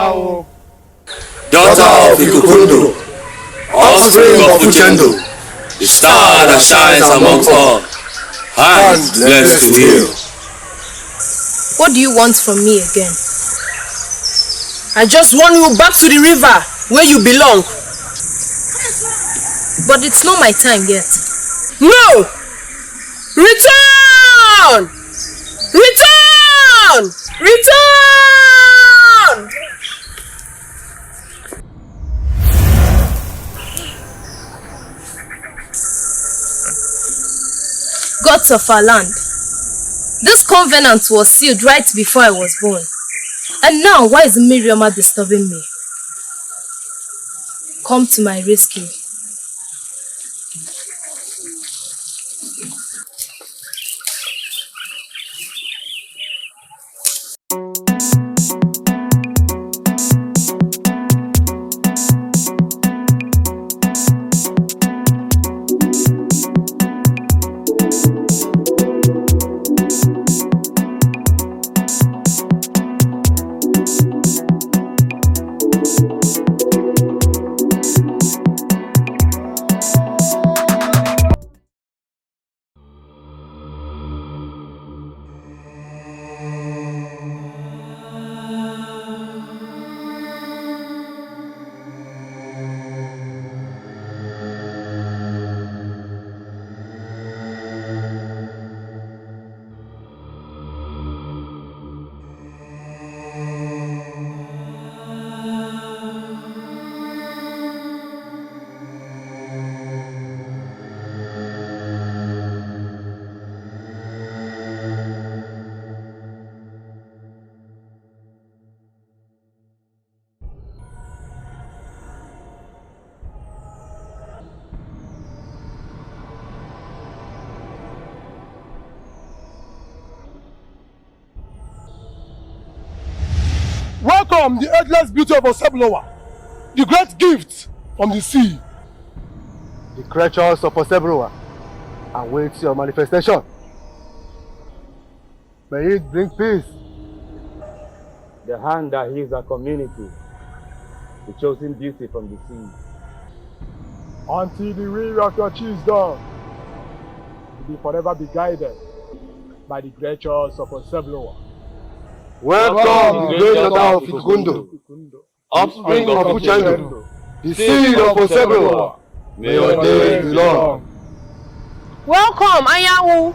Anyawu, daughter of Ikukundo, offspring of Uchendo, the star that shines amongst all, hands blessed to heal. What do you want from me again? I just want you back to the river where you belong. But it's not my time yet. No! Return! Return! Return! Gods of our land, this covenant was sealed right before I was born. And now, why is Miriama disturbing me? Come to my rescue. Welcome the endless beauty of Osuagwu, the great gift from the sea. The creatures of Osuagwu await your manifestation. May it bring peace. The hand that heals our community, the chosen beauty from the sea. Until the will of your chiefs done, you will forever be guided by the creatures of Osuagwu. Welcome, the great daughter of Ikukundo, offspring of Uchendo, the seed of Osuagwu. May your days be long. Welcome, Anyawu,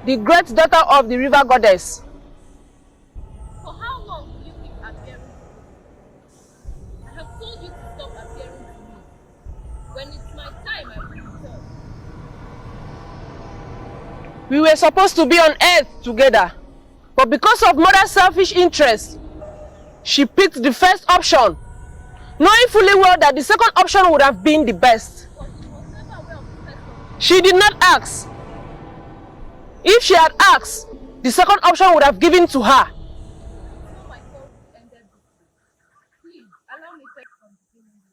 the great daughter of the river goddess. For how long will you keep appearing to me? I have told you to stop appearing to me. When it's my time, I will return. We were supposed to be on earth together, but because of mother's selfish interest, she picked the first option, knowing fully well that the second option would have been the best. But she was never aware of the first option. She did not ask. If she had asked, the second option would have given to her. It's not my fault it ended this way. Please, allow me to from the beginning.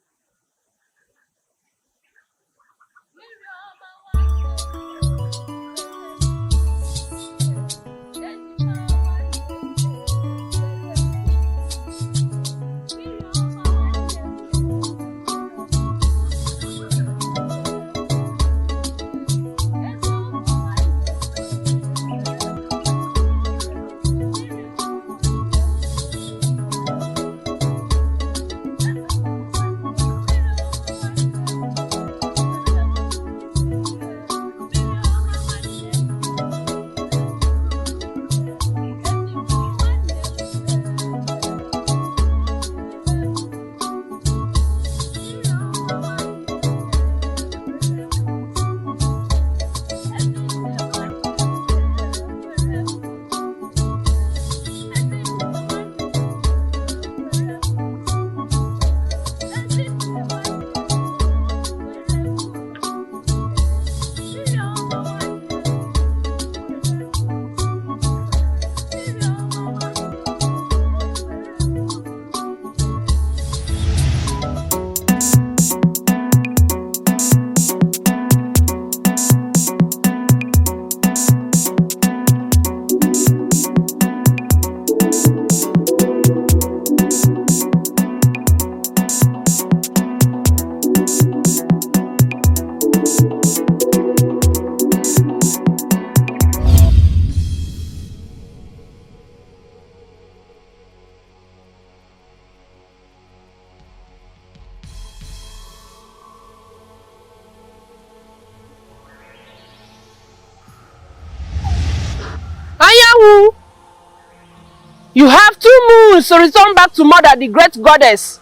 You have 2 moons to return back to Mother, the great goddess.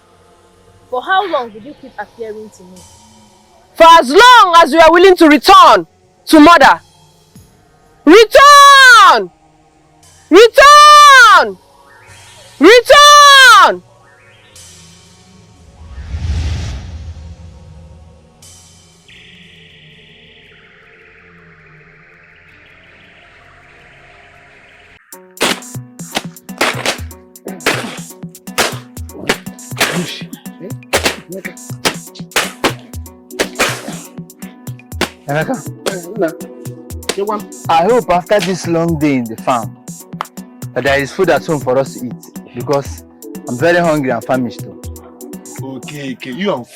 For how long will you keep appearing to me? For as long as you are willing to return to Mother. Return! Return! Return! Emeka, I hope after this long day in the farm that there is food at home for us to eat, because I'm very hungry and famished too. Okay, you and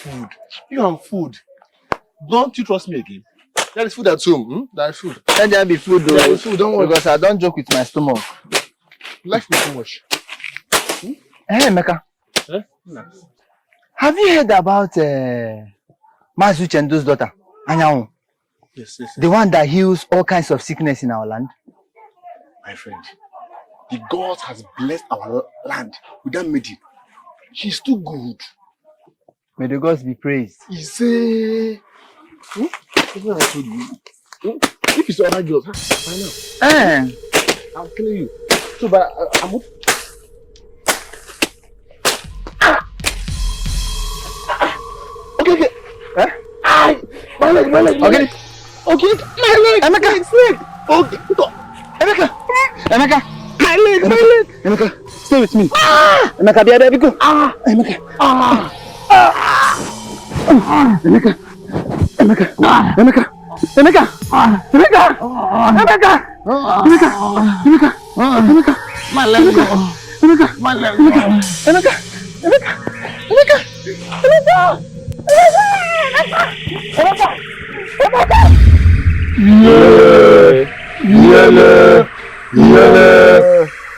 food. Don't you trust me again? There is food at home. There is food. Let there be food though, There is food, don't worry. because I don't joke with my stomach. Life is too much. Hey Emeka, have you heard about Mazu Chendo's daughter, Anyawu? Yes. The one that heals all kinds of sickness in our land? My friend, the God has blessed our land with that maiden. She's too good. May the gods be praised. He say, what I told you? If it's other girls, I know. I'm killing you. So, but I'm. Okay. My leg. Okay, my leg. Emeka, Okay. Emeka, My leg. Emeka, stay with me. Emeka, be there, go. Emeka. My leg.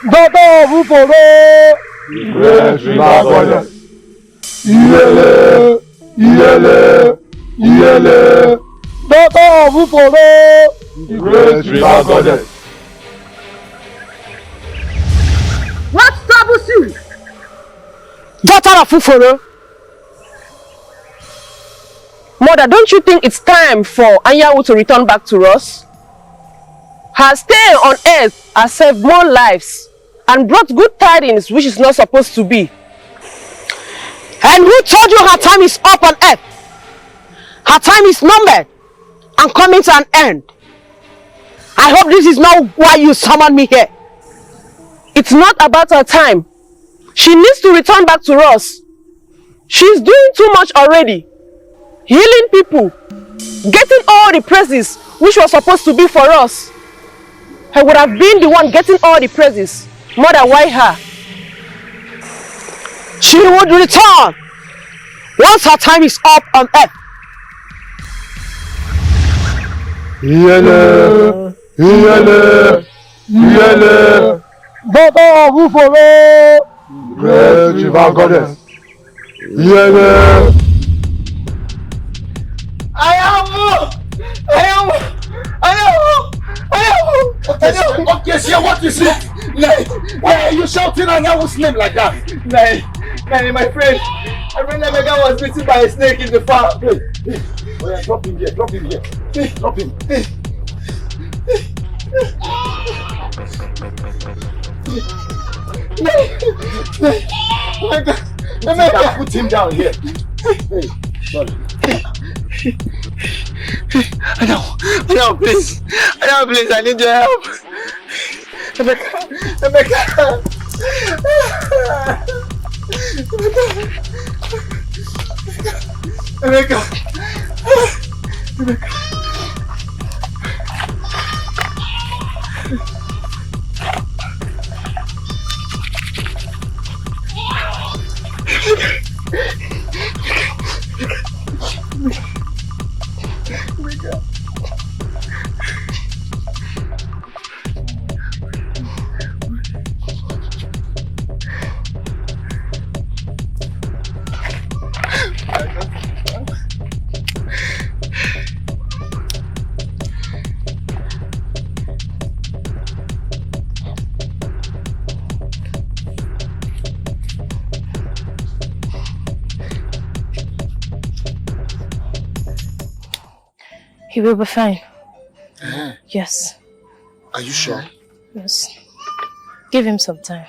Daughter of Uforo, great river goddess. Daughter of Uforo, great river goddess. What troubles you? Daughter of Uforo. Mother, don't you think it's time for Anyawu to return back to us? Her stay on earth has saved more lives and brought good tidings which is not supposed to be. And who told you her time is up on earth? Her time is numbered and coming to an end. I hope this is not why you summoned me here. It's not about her time. She needs to return back to us. She's doing too much already. Healing people, getting all the praises which was supposed to be for us. I would have been the one getting all the praises. Mother, why her? She would return once her time is up on earth. Daughter of Uforo, great river goddess. Okay, see what you see? Why are you shouting Anyawu's name like that? Nah, my friend, I remember Emeka was bitten by a snake in the farm. Oh yeah, drop him here. Drop him. Emeka, put him down here. Hey, sorry. Anyawu, please, I need your help. Emeka. He will be fine. Yes. Are you sure? Yes. Give him some time.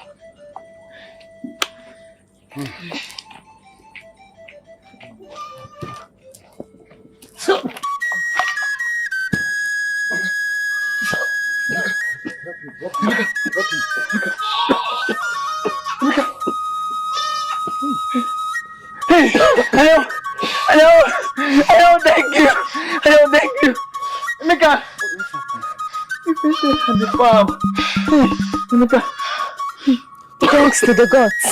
Hey, hello, thank you. Hello, thank you. Emeka, you finished at the farm. Emeka. Thanks to the gods.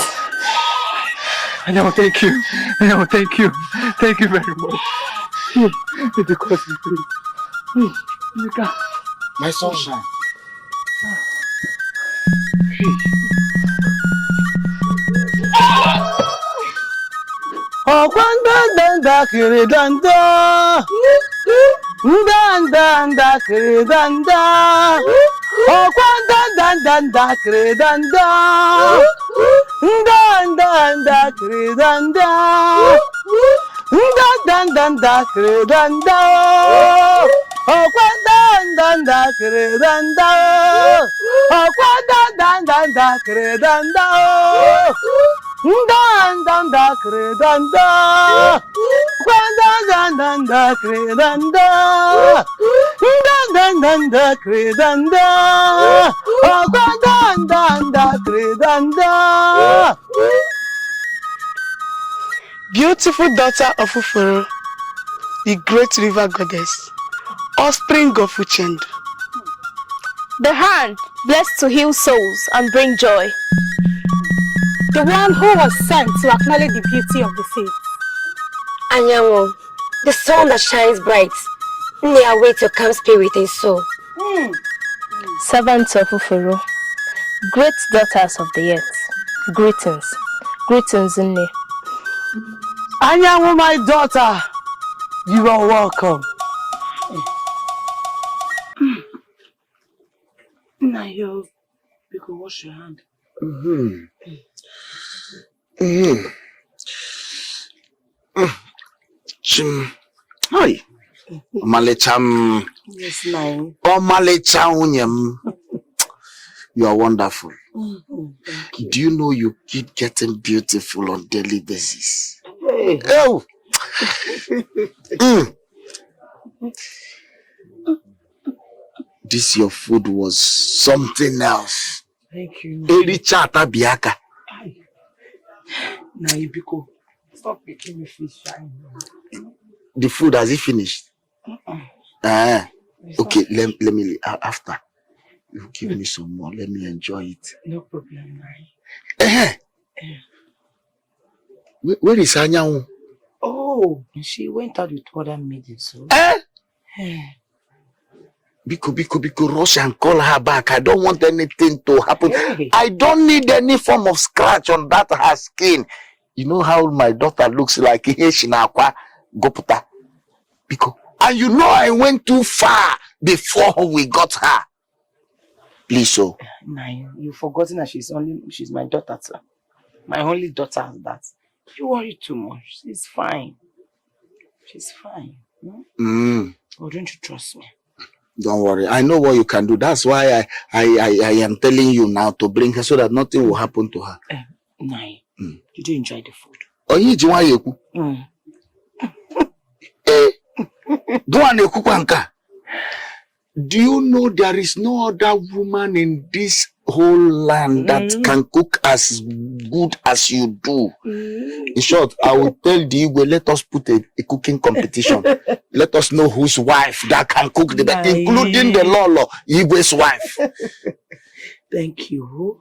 Hello, thank you. Hello, thank you. Thank you very much. Because you did. Emeka. My sunshine. Oh, danda kiri danda, danda kiri danda. Oh, danda kiri danda, danda kiri danda, danda kiri danda. Oh, danda kiri danda, oh, danda kiri danda. Danda kredanda, danda kredanda, danda kredanda, danda kredanda. Beautiful daughter of Ufuru, the great river goddess, offspring of Uchendu. The hand blessed to heal souls and bring joy. The one who was sent to acknowledge the beauty of the faith. Anyawu, the sun that shines bright, in their way to calm spirit and soul. Servants of Ufuru, great daughters of the earth, greetings. Greetings, Nne. Anyawu, my daughter, you are welcome. Now you can wash your hand. Chim. Hi. Malecham. Yes, now. Oh, Malecham. You are wonderful. Thank you. Do you know you keep getting beautiful on daily basis? Hey. Oh. This your food was something else. Thank you. Erichata biaka. Now you because stop making me feel shy. The food has it finished? Okay, let me after. You give me some more. Let me enjoy it. No problem, Where is Anyawu? Oh, she went out with other maidens. So. Biko, rush and call her back. I don't want anything to happen. Hey. I don't need any form of scratch on that her skin. You know how my daughter looks like Shinakwa Goputa. Biko. And you know I went too far before we got her. Please, so. Nah, you've forgotten that she's my daughter, sir. My only daughter is that. You worry too much. She's fine. She's fine. Oh, don't you trust me? Don't worry. I know what you can do. That's why I am telling you now to bring her so that nothing will happen to her. Nai, did you enjoy the food? Oh, you do you know there is no other woman in this whole land that can cook as good as you do? In short, I will tell the Igwe, let us put a cooking competition. Let us know whose wife that can cook the best, including the Lolo, Igwe's wife. Thank you.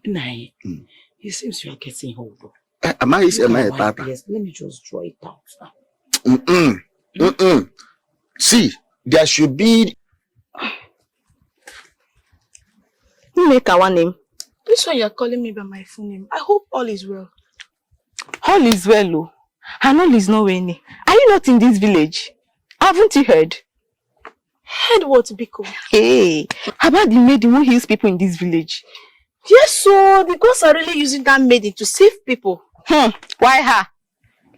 Nai, it seems you are getting old. Am I a tata? Yes, let me just draw it out now. See, there should be... Make our name. This one you're calling me by my full name. I hope all is well. All is well, oh. And all is nowhere. Are you not in this village? Haven't you heard? Heard what, Biko? Hey, about the maiden who heals people in this village? Yes, so the gods are really using that maiden to save people. Why her?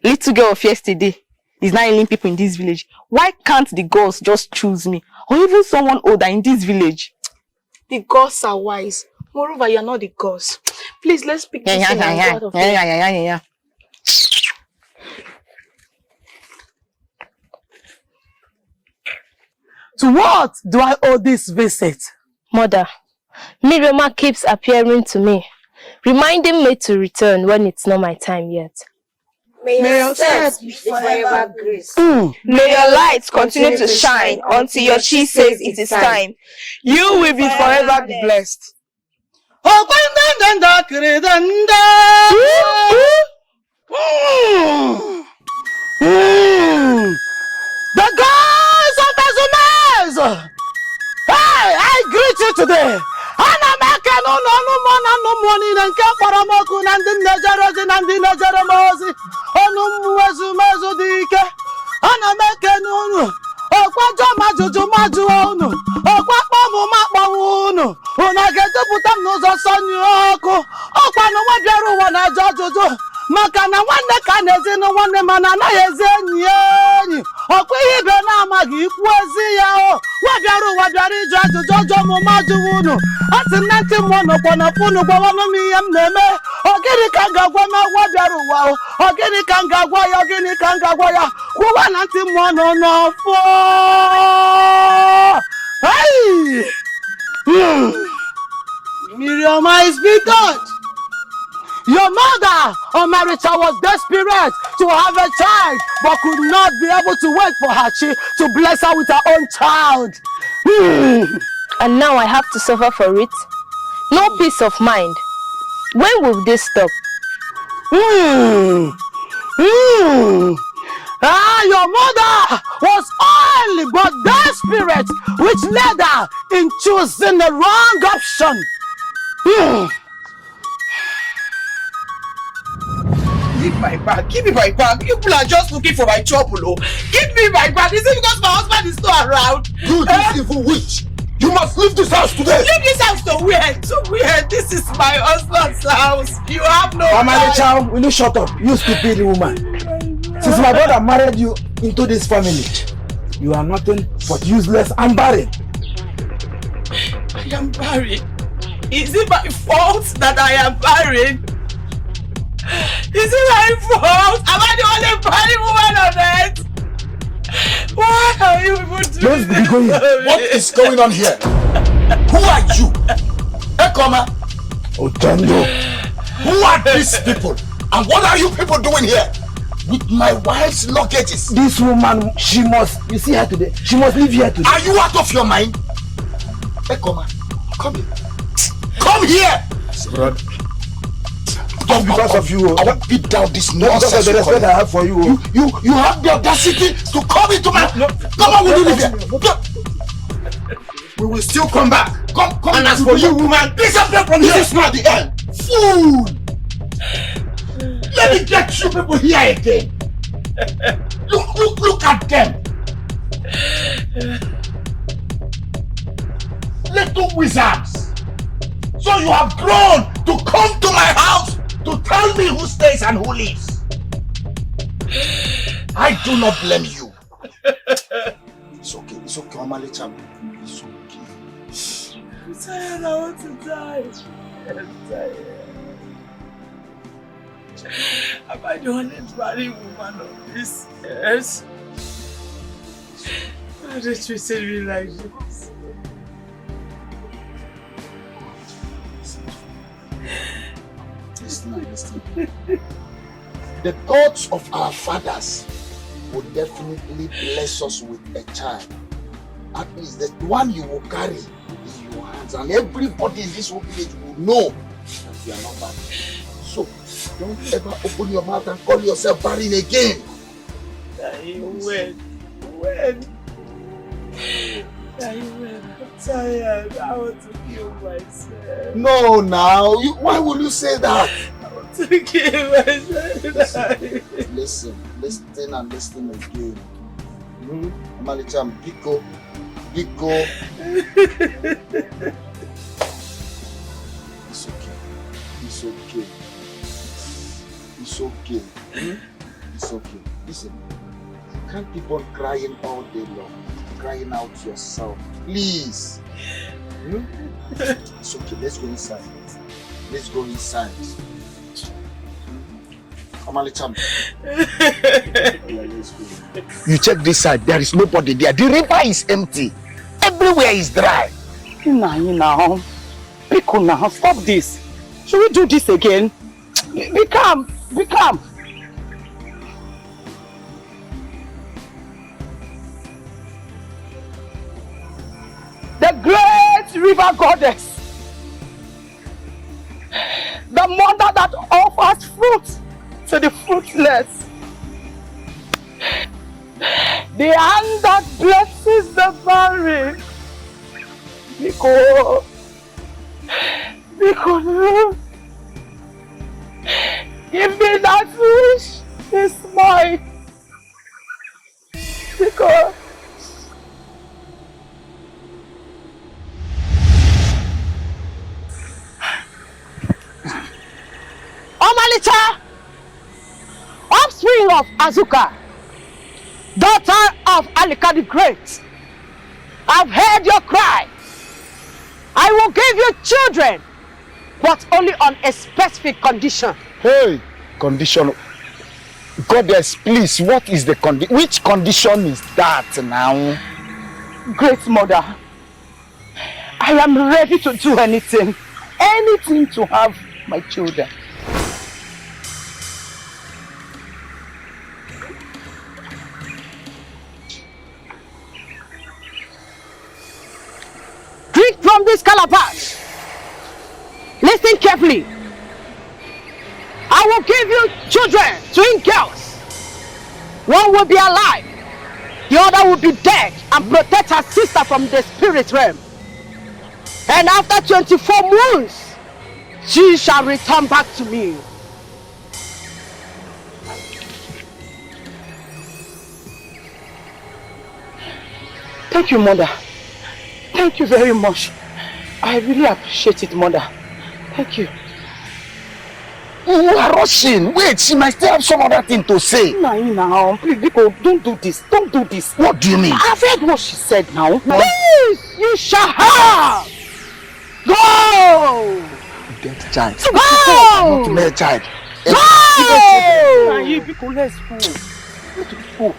Little girl of yesterday. is not ailing people in this village, why can't the gods just choose me? Or even someone older in this village? The gods are wise. Moreover, you're not the gods. Please, let's pick this thing and go out of here. Yeah. To what do I owe this visit? Mother, Miriama keeps appearing to me, reminding me to return when it's not my time yet. May your steps be forever graced. May your light continue to shine until your chi says it is time. You will be forever blessed. The gods of Azumes! Hey, I greet you today. Ana maka no money and Kamparamoku and the Najarosi and the Najaramosi. Onumuazumazu dike. Ana maka no. Okwajo maju onu. Okwapo mu makpa unu. Una getu putam n'ụzọ sonyu oku. Okwa no wabiaru wana jojojo. Maka na nwanne ka na-ezi na nwanne mana anaghị ezi enyi. Ọkwa ihe ibe na-amaghị ikwu ezi ya o. Wabiara ịjụ ajụjụ ọjọọ m mmadụ unu. A sị na ntị mmụọ nọkwa na funu gwawanụ m ihe m na-eme. Ọ gịnị ka m ga-agwa m wabiara ụwa o? Ọ gịnị ka m ga-agwa ya? Ọ gịnị ka m ga-agwa ya? Kwụwa na ntị mmụọ nọ n'ọfọ. Hey! Miriama is big God. Your mother, Omarita, was desperate to have a child, but could not be able to wait for her to bless her with her own child. And now I have to suffer for it? No peace of mind. When will this stop? Your mother was only but desperate, which led her in choosing the wrong option. Give my bag. Give me my bag. People are just looking for my trouble. Oh. Give me my bag. Is it because my husband is not around? You this evil witch! You must leave this house today! Leave this house to where? To where? This is my husband's house. You have no right. Child, will you shut up? You stupid woman. Since my brother married you into this family, you are nothing but useless and barren. I am barren. Is it my fault that I am barren? Is it my fault? Am I the only barren woman on earth? Why are you even doing this? What is going on here? Who are you? Ekoma? Otendo. Who are these people? And what are you people doing here? With my wife's luggages? This woman, she must, you see her today, she must live here today. Are you out of your mind? Ekoma, come here. Come here! Brother. Just because of you, I want to beat down this nonsense. Because of the respect I have for you. You have the audacity to come into my... Come on, we live here. We will still come back. Come. And as for you, woman, disappear from here. This is not the end. Fool! Let me get you people here again. Look at them. Little wizards. So you have grown to come to my house to tell me who stays and who leaves. I do not blame you. It's okay, Omalicham. It's okay. I'm tired, I want to die. I'm tired. Am I the only married woman on this earth? Why they treated me like this? Listen. The gods of our fathers will definitely bless us with a child. At least the one you will carry in your hands, and everybody in this whole village will know that you are not barren. So don't ever open your mouth and call yourself barren again. When? I'm tired. I want to kill myself. No, now. Why will you say that? I want to kill myself. Listen and listen again. Omalicham, Biko. It's okay. It's okay. Listen. can't keep on crying all day long. Crying out yourself. Please. It's okay, let's go inside. Let's go inside. You check this side, there is nobody there. The river is empty. Everywhere is dry. Now. Pico now, stop this. Should we do this again? Be calm, be calm. The great river goddess, the mother that offers fruit to the fruitless, the hand that blesses the barren, because give me that wish is mine, because Omalicha, offspring of Azuka, daughter of Alika the Great, I've heard your cry. I will give you children, but only on a specific condition. Hey, condition. Goddess, please, what is the condition? Which condition is that now? Great Mother, I am ready to do anything to have my children. Drink from this calabash. Listen carefully. I will give you children, twin girls. One will be alive, the other will be dead, and protect her sister from the spirit realm. And after 24 moons, she shall return back to me. Thank you, Mother. Thank you very much. I really appreciate it, Mother. Thank you. You are rushing. Wait, she might still have some other thing to say. Now, please, don't do this. Don't do this. What do you mean? I've heard what she said now. Please, you shall have. Go! Get the child. Go! Not to let child. Go! Let's go. Let's go.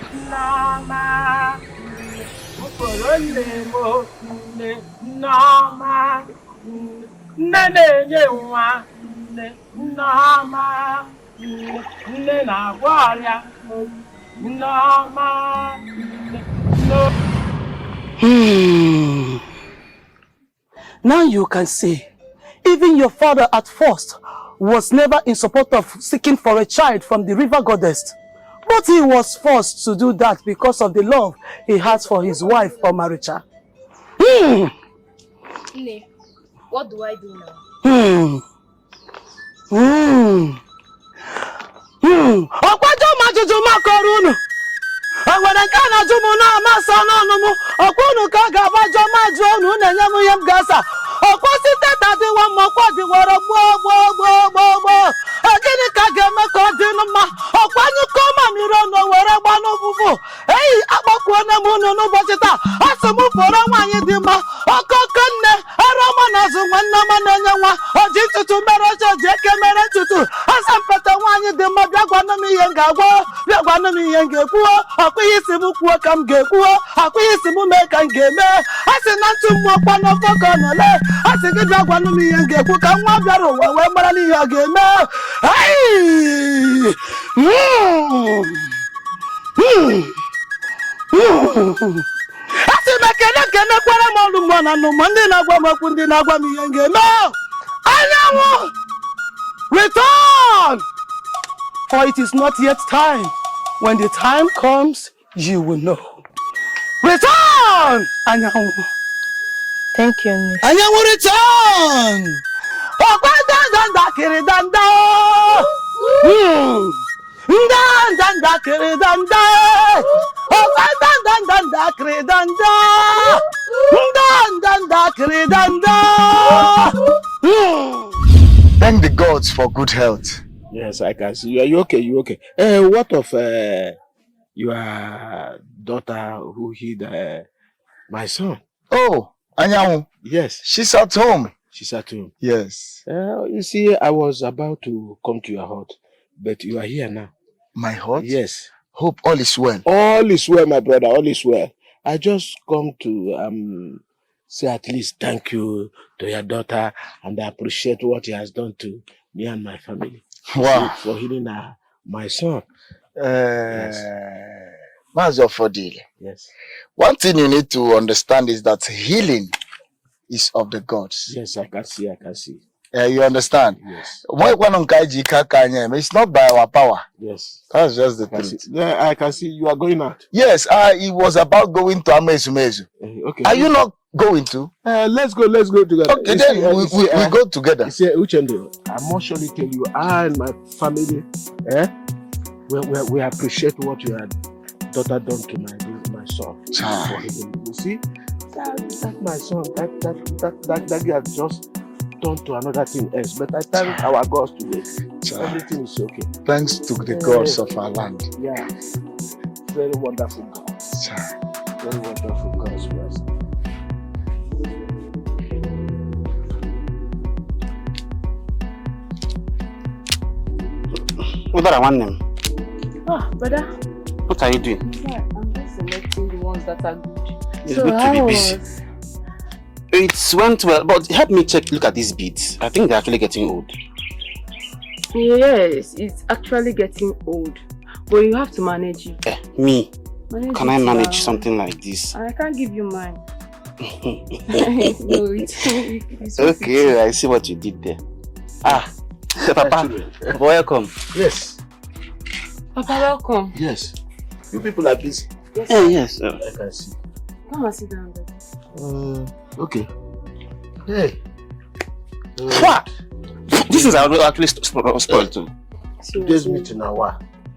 Now you can see, even your father at first was never in support of seeking for a child from the river goddess. But he was forced to do that because of the love he has for his wife, Omaricha. Ne, what do I do now? Okwajo majuju makorunu. Agwara kana jumu na amasa na numu. Okwunu ka gabajo maju onu nenye mu yem gasa. Okwosite tadi wa mokwa di woro gbo. Agini ka geme ko dinuma. Okwanyu koma miro no were gba no bubu. Ei akpokwo na mu no no bochita. Asumu foro nwanyi di ma. Okokonne aroma na zu nwanna ma nenye nwa. Oji tutu mere ojo je kemere tutu. Asampete nwanyi di ma bia gwa no mi ye ngagwo. Bia gwa no mi ye ngekwo. Akwiyi simu kwo kam gekwo. Akwiyi simu me kan geme. Asi na ntu mo kwa no koko no le. Asi gi bia gwa no mi ye ngekwo ka nwa bia ro we mara ni ye geme. Hey! Asi mekene kwara mo lu mo na no mo ndi na gwa mo ku ndi na gwa mi ye ngeme. Anyawu! Return! For it is not yet time. When the time comes, you will know. Return! Anyawu. Thank you, Miss. Anyawu, return! Danda kiri danda. Danda kiri danda. Danda kiri danda. Danda kiri danda. Thank the gods for good health. Yes, I can see you. Are you okay? You okay? What of your daughter who hid my son. Oh, Anyawu. Yes. She's at home. She's at home. Yes. You see, I was about to come to your hut, but you are here now. My hut? Yes. Hope all is well. All is well, my brother. All is well. I just come to say at least thank you to your daughter, and I appreciate what he has done to me and my family. Wow. For healing my son. Master Fodil. Yes. One thing you need to understand is that healing is of the gods. Yes, I can see. You understand? Yes. It's not by our power. Yes. That's just the truth. Yeah, I can see you are going out. Yes, it was about going to Amezumezu. Okay. Are you not going to? Let's go together. Okay, then we go together. See, Uchendo, I must surely tell you, I and my family, we appreciate what your daughter done to my son. You see, that my son, that guy just turned to another thing else. But I thank our gods today. Everything is okay. Thanks to the gods of our land. Yeah. Very wonderful gods. Very wonderful gods for us. What are I want them? Ah, brother. What are you doing? I'm just selecting the ones that are good. It's good to be busy. It went well, but help me look at these beads. I think they're actually getting old. Yes, it's actually getting old. But you have to manage it. Me? Can I manage something like this? I can't give you mine. No, it's okay, I see what you did there. Papa, welcome. Yes. Papa, welcome. Yes. You people are busy. Yes. Yes. I can see. Come and sit down there. Okay. Hey. What? This is actually spoiled too. Today's meeting now.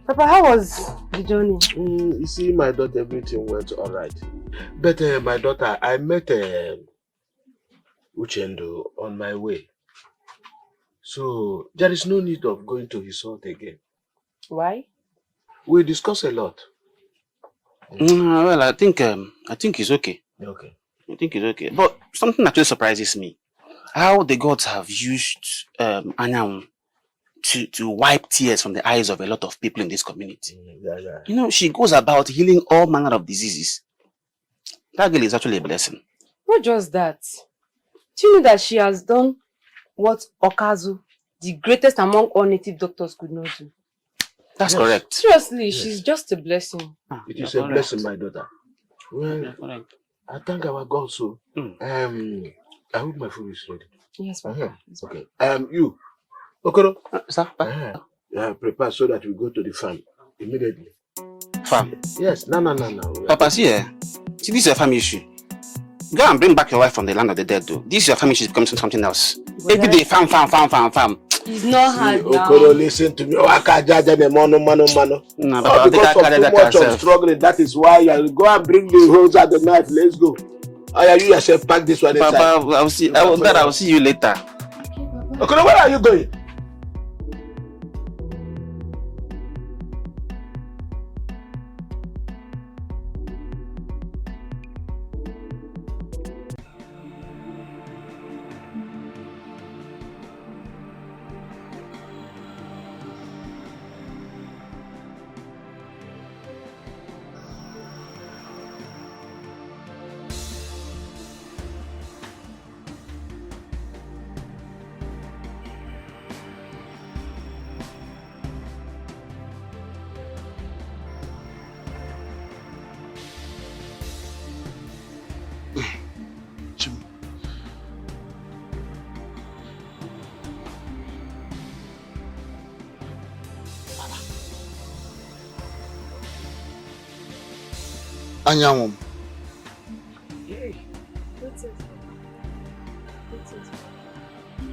Papa, how was the journey? You see, my daughter, everything went alright. But my daughter, I met Uchendo on my way. So there is no need of going to his hut again. Why? We discussed a lot. Well, I think it's okay. Okay. I think it's okay. But something actually surprises me. How the gods have used Anyawu to wipe tears from the eyes of a lot of people in this community. Yeah. You know, she goes about healing all manner of diseases. That girl is actually a blessing. Not just that. Do you know that she has done what Okazu, the greatest among all native doctors, could not do? That's correct. Seriously, she's just a blessing. It is a blessing, my daughter. Well, I thank our God so. I hope my food is ready. Yes, Papa. Okay. You, Okoro. Sir? Prepare so that we go to the farm immediately. Farm? Yes. No. Papa, see this is a family issue. Go and bring back your wife from the land of the dead, though. This your family issue becomes something else. Every day, farm. It's not hard now. Okoro, listen to me. No, Papa, because of too much of struggling, that is why you go and bring the hose and the knife. Let's go. You yourself pack this one inside. Papa, I'll see you later. Okoro, where are you going? Anyawu.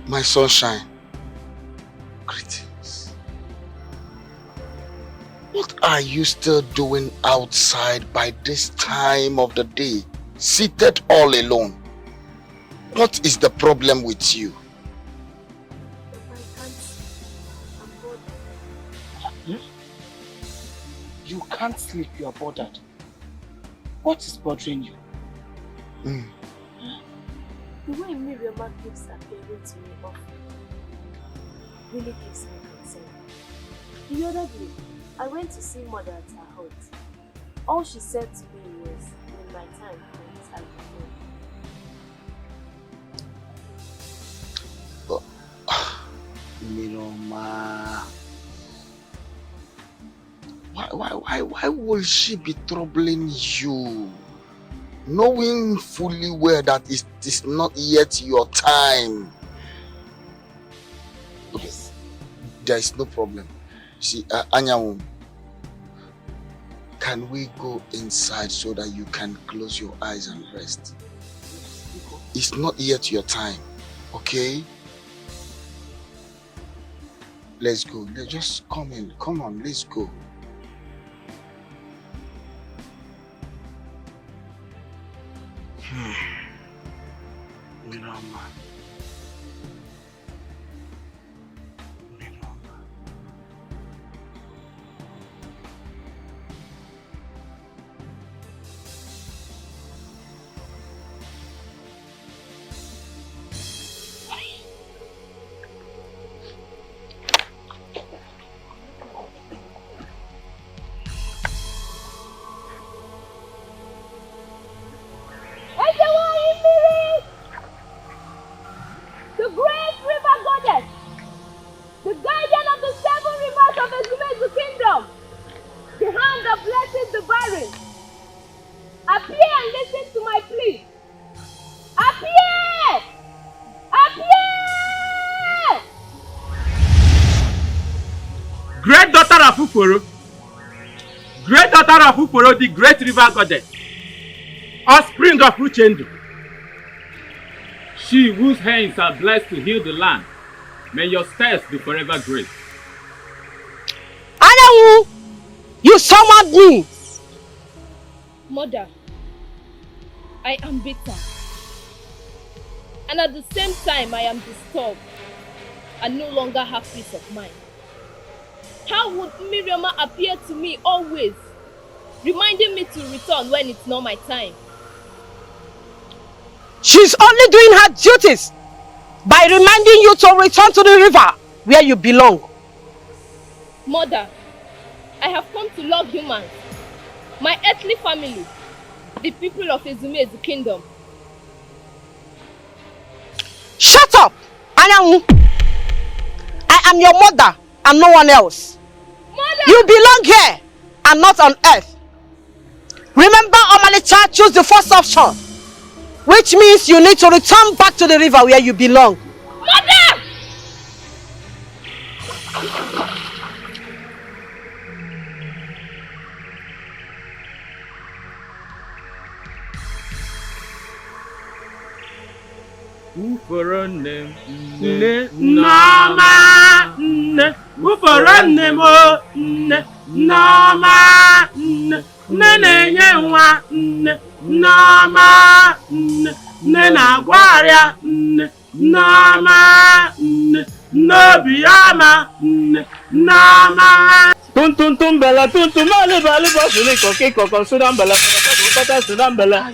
My sunshine. Greetings. What are you still doing outside by this time of the day, seated all alone? What is the problem with you? You can't sleep, you are bothered. What is bothering you? The way Miriama keeps appearing to me often really gives me concern. The other day, I went to see Mother at her hut. All she said to me was, "In my time comes, I will know." Miriama. Why will she be troubling you? Knowing fully well that it is not yet your time. Okay. Yes. There is no problem. See, Anyawu, can we go inside so that you can close your eyes and rest? It's not yet your time, okay? Let's go. Let's just come in. Come on, let's go. Miriama. The great river goddess, the guardian of the 7 rivers of the kingdom, the hand that blesses the barren, appear and listen to my plea. Appear! Appear! Great daughter of Uforo, the great river goddess, offspring of Uchendu, she whose hands are blessed to heal the land, may your steps be forever great. Anyawu, you summoned me. Mother, I am bitter. And at the same time, I am disturbed and no longer have peace of mind. How would Miriama appear to me always, reminding me to return when it's not my time? She's only doing her duties by reminding you to return to the river where you belong. Mother, I have come to love humans, my earthly family, the people of Ezume's kingdom. Shut up, Anyawu. I am your mother and no one else. Mother! You belong here and not on earth. Remember, Omalicha chose the first option, which means you need to return back to the river where you belong. Mother! Uforo nne Nneoma nne Uforo nne mo nne Nneoma nne nne na-enye nwa nne Nneoma nne nne na-agwa arịa nne Nneoma nne n'obi ọma nne Nneoma. Tuntum bela tuntum alibali bosuli koki kokon sudan bela kota sudan bela.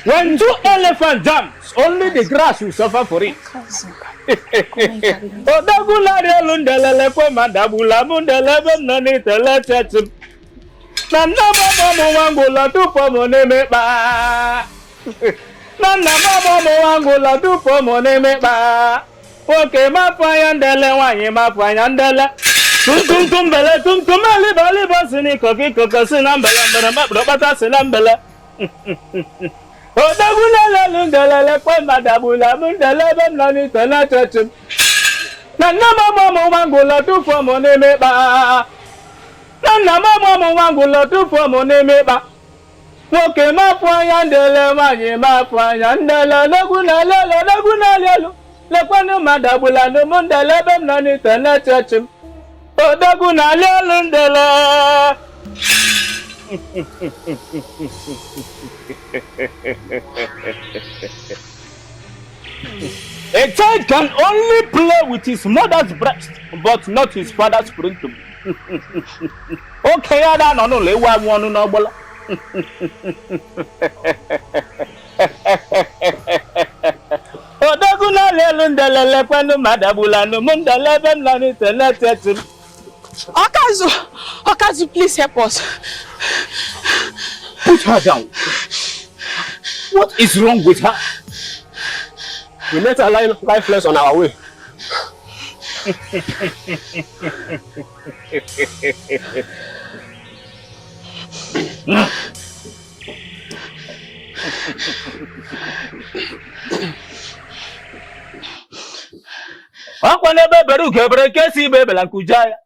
When 2 elephants jump, only the grass will suffer for it. Okay, my fire and Tum bela ali bali basini koki kokosina mbela robata sinambela. Odagula lundela kwa madabula mundela bemnani tana chachim. Nana mama mangula tu for moneme ba. Nana mama mangula tu for moneme ba. Okay, ma fire ndele manye ma fire ndela laguna lelo. Lekwanu madabula no mundela bemnani tana chachim. Odaguna lelundela. A child can only play with his mother's breast, but not his father's sprintum. Okay, I don't know. Let one no bola. Odaguna lelundele kwenu madabula no munda leben lani teletetum. Okazu, please help us. Put her down. What is wrong with her? We met her lifeless on our way. Akwanebe beru gebre kesi bebela kujaya.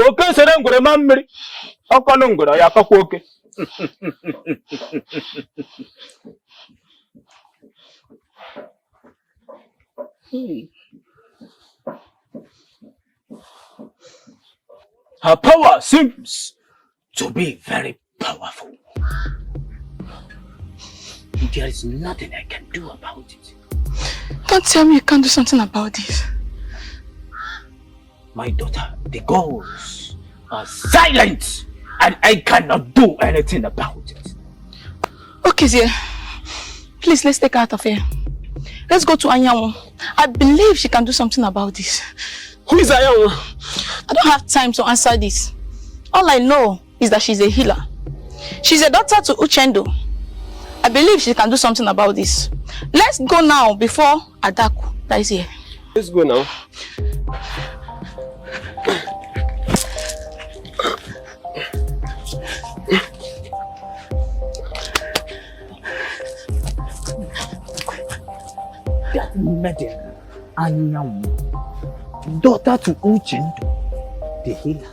Oke sere ngwere ma mmiri. Ọkọnụ ngwere ya akọkwa oke. Her power seems to be very powerful. There is nothing I can do about it. Don't tell me you can't do something about this. My daughter, the gods are silent and I cannot do anything about it. Okay, dear. Please, let's take her out of here. Let's go to Anyawu. I believe she can do something about this. Who is Anyawu? I don't have time to answer this. All I know is that she's a healer. She's a daughter to Uchendo. I believe she can do something about this. Let's go now before Adaku dies here. Let's go now. That maiden, Anyawu, daughter to Uchendo, the healer.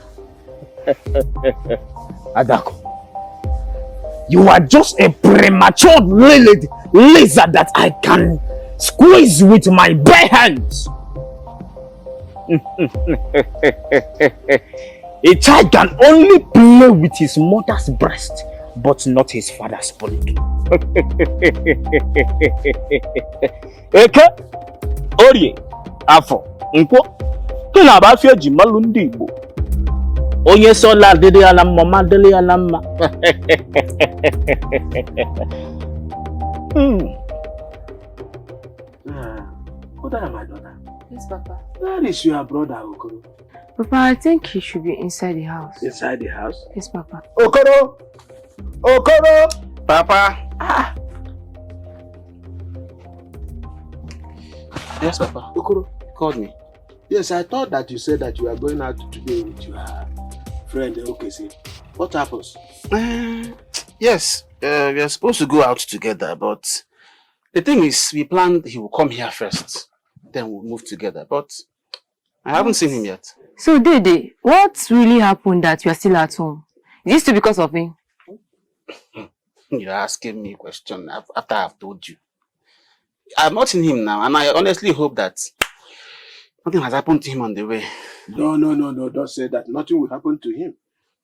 Adako, you are just a premature lizard that I can squeeze with my bare hands. A child can only play with his mother's breast, but not his father's body. Eke, Orie, Afo, Nkwo, kina ba fi ejimalu ndi Igbo. Onye sola dede ala mama dele ala mma. What are my daughter? Yes, Papa. Where is your brother, Okoro? Papa, I think he should be inside the house. Inside the house? Yes, Papa. Okoro! Okoro! Papa! Ah. Yes, Papa. Okoro called me. Yes, I thought that you said that you are going out today with your friend, Okechukwu. What happens? Yes, we are supposed to go out together, but the thing is, we planned he will come here first, then we'll move together, but I haven't seen him yet. So, Dede, what really happened that you are still at home? Is this still because of him? You're asking me a question after I've told you. I've not seen him now, and I honestly hope that nothing has happened to him on the way. No, don't say that. Nothing will happen to him.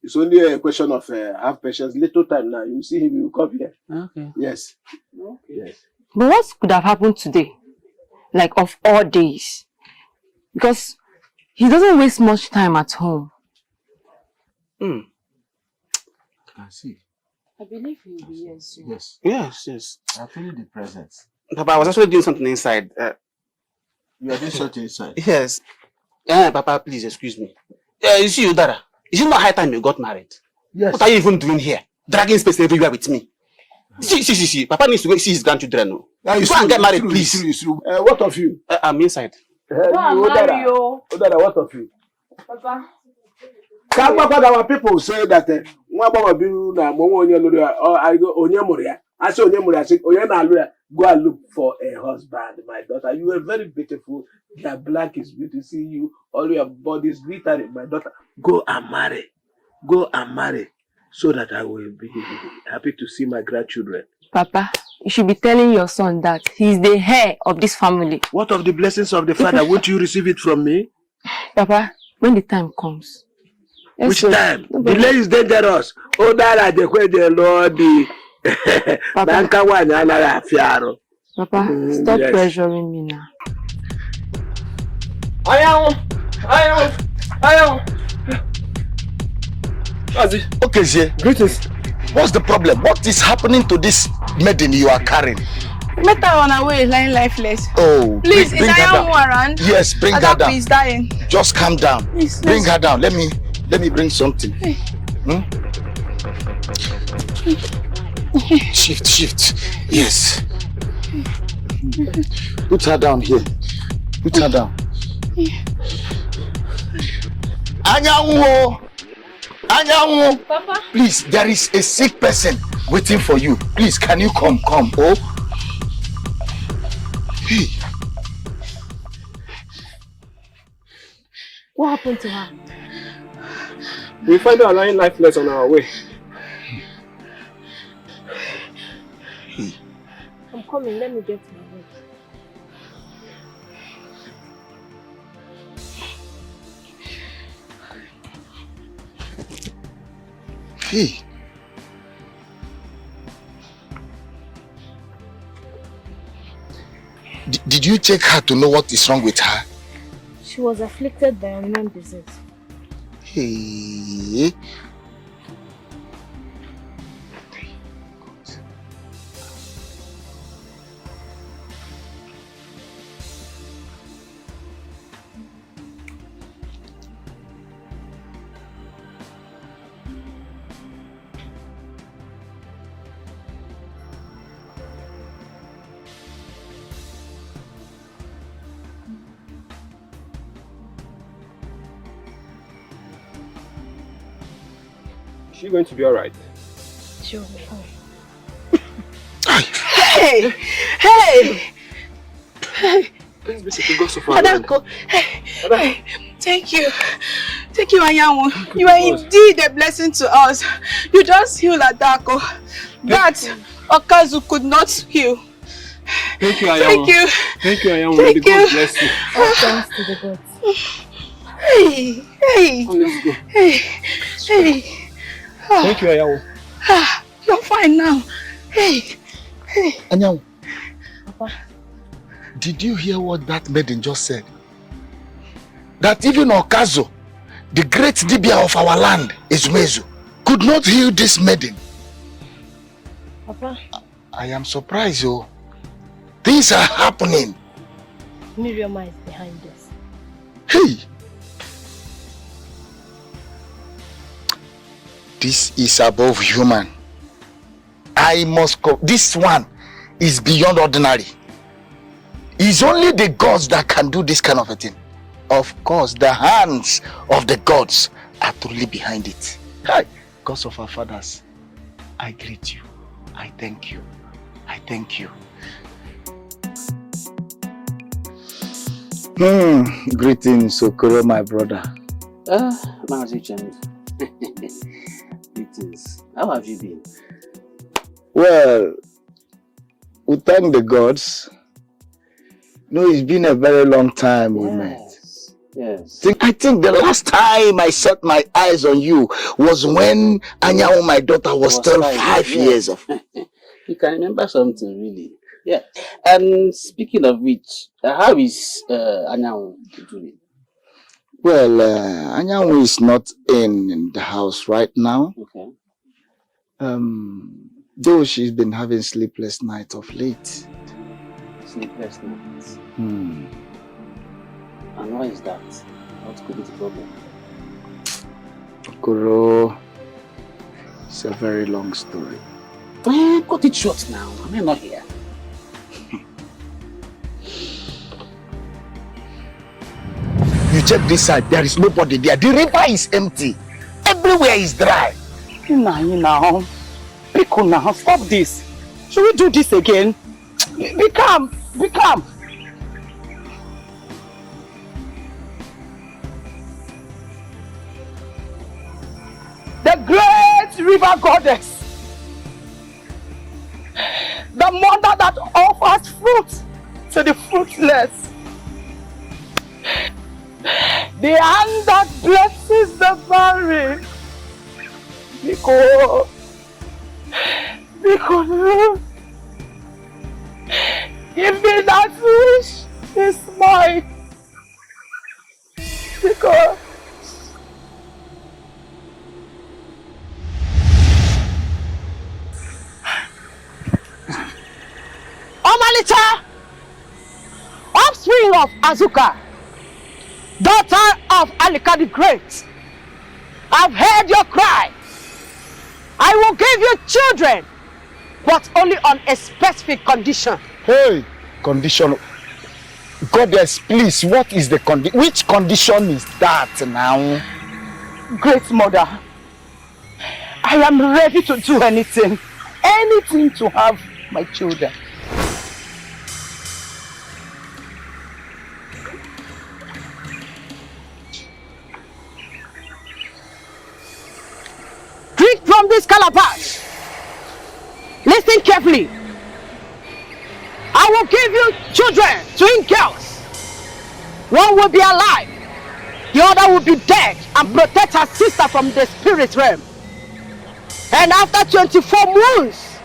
It's only a question of have patience. Little time now. You see him, he will come here. Okay. Yes. Okay. Yes. But what could have happened today? Like, of all days? Because he doesn't waste much time at home. I see. I believe he will be here soon. Yes. Yes. I feel the presence. Papa, I was actually doing something inside. You are doing something inside? Yes. Papa, please excuse me. You see, Udara, is it not high time you got married? Yes. What are you even doing here? Dragging space everywhere with me. See. Papa needs to go see his grandchildren. No. Go and get married, please. It's true. What of you? I'm inside. Udara, what of you? Papa. Our people say that I say go and look for a husband, my daughter. You are very beautiful. Your black is beautiful. See you, all your body is glittering, my daughter. Go and marry. Go and marry, so that I will be happy to see my grandchildren. Papa, you should be telling your son that he's the heir of this family. What of the blessings of the father? Won't you receive it from me? Papa, when the time comes, Yes, Which sir. time? Nobody- Delay is dangerous. Oh, that the Lord the Banka one another fiaro. Papa, stop yes. pressuring me now. Anyawu. Okay, Zee. Greetings. What's the problem? What is happening to this maiden you are carrying? Met her on her way, lying lifeless. Oh, Please, bring is her Anyawu down. around? Yes, bring her Adapu down. is dying. Just calm down. Please, Bring her down. Let me bring something. Hmm? Shift. Yes. Put her down here. Put her down. Anyawu! Papa? Please, there is a sick person waiting for you. Please, can you come? Oh. Hey. What happened to her? We find her lying lifeless on our way. I'm coming, let me get my room. Hey. Did you check her to know what is wrong with her? She was afflicted by unknown disease. Hey. Is she going to be alright? She'll be fine. Hey! Please be seeking God so far. Adako. Hey. Thank you, Anyawu. You are indeed a blessing to us. You just healed Adako. That Okazu could not heal. Thank you, Anyawu. Thank you. Thank you, Anyawu. Thank May God you. bless you. All thanks to the gods. Hey. Let's go. Hey. Oh. Thank you, Anyawu. You're fine now. Hey. Anyawu. Papa. Did you hear what that maiden just said? That even Okazo, the great Dibia of our land, Ezumezu, could not heal this maiden. Papa. I am surprised, oh. Things are happening. Miriam is behind us. Hey! This is above human. This one is beyond ordinary. It's only the gods that can do this kind of a thing. Of course, the hands of the gods are truly behind it. Hi, gods of our fathers, I greet you. I thank you. I thank you. Greetings, Okoro, my brother. Nigerian. Greetings. How have you been? Well, we thank the gods. No, it's been a very long time we met. Yes. I think the last time I set my eyes on you was when Anyawu, my daughter, was still 5 years of. You can remember something, really. Yeah. And speaking of which, how is Anyawu doing? Well, Anyawu is not in the house right now. Okay. Though she's been having sleepless nights of late. Sleepless nights. And why is that? What could be the problem? Okoro, it's a very long story. Cut it short now. Am I not here? You check this side, there is nobody there. The river is empty. Everywhere is dry. Now. Pickle now. Stop this. Should we do this again? Be calm. Be calm. The great river goddess. The mother that offers fruit to the fruitless. The hand that blesses the barren. Because give me that wish is mine. Because Omalita, offspring of Azuka, daughter of Alika the Great, I've heard your cry. I will give you children, but only on a specific condition. Hey, condition. Goddess, please, what is the condition? Which condition is that now? Great Mother, I am ready to do anything to have my children. Drink from this calabash. Listen carefully. I will give you children, twin girls. One will be alive, the other will be dead and protect her sister from the spirit realm. And after 24 moons,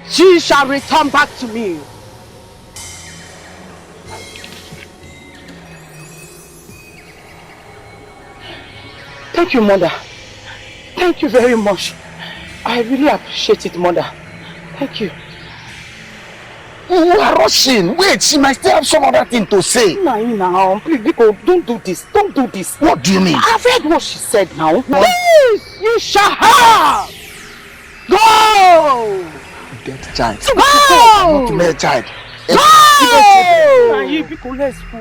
she shall return back to me. Thank you, Mother. Thank you very much. I really appreciate it, Mother. Thank you. You are rushing. Wait, she might still have some other thing to say. Now, please, Biko, don't do this. Don't do this. What do you mean? I've heard what she said now. Please, you shall have. Go! Get child. Go! Not male child. Go! Biko, let's go.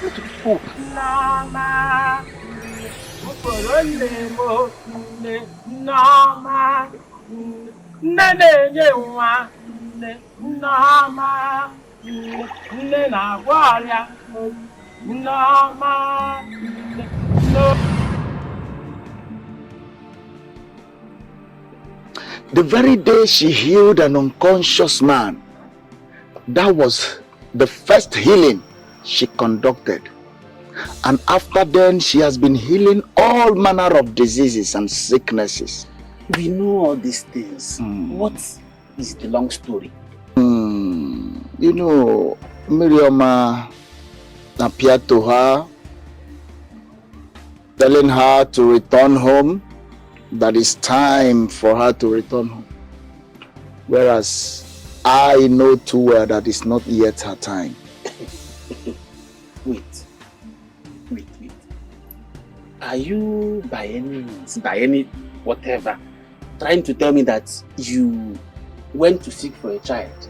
Let's go. Nama. Nama. The very day she healed an unconscious man, that was the first healing she conducted. And after then, she has been healing all manner of diseases and sicknesses. We know all these things. What is the long story? You know, Miriam appeared to her, telling her to return home, that it's time for her to return home. Whereas I know too well that it's not yet her time. Wait. Are you by any means, by any whatever, trying to tell me that you went to seek for a child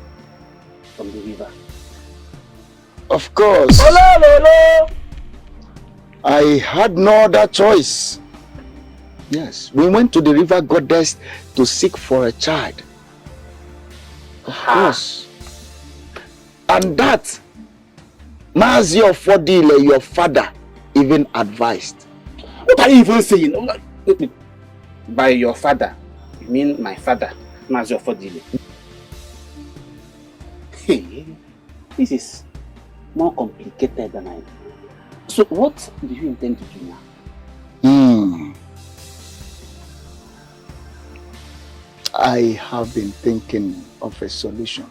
from the river? Of course. I had no other choice. Yes, we went to the river goddess to seek for a child. Of course. And that, Mazi of Fodile, your father, even advised. What are you even saying? By your father, you mean my father, Mazi of Fodile? Hey, this is more complicated than I do. So what do you intend to do now? I have been thinking of a solution.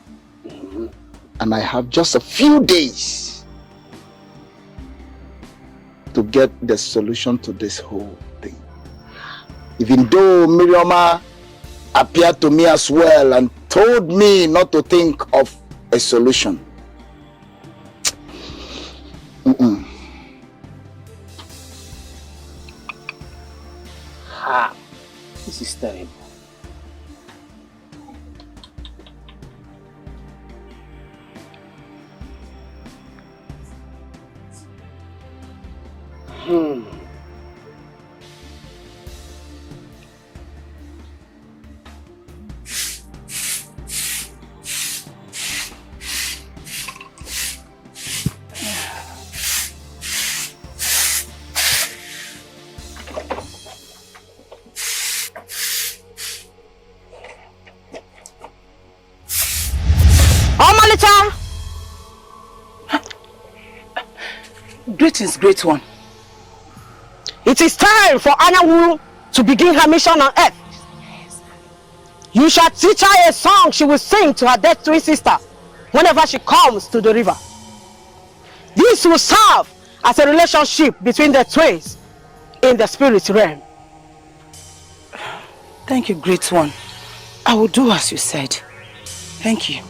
And I have just a few days to get the solution to this whole thing. Even though Miriam appeared to me as well and told me not to think of a solution. This is terrible. Greetings, great one. It is time for Anyawu to begin her mission on earth. You shall teach her a song she will sing to her dead twin sister whenever she comes to the river. This will serve as a relationship between the twins in the spirit realm. Thank you, great one. I will do as you said. Thank you.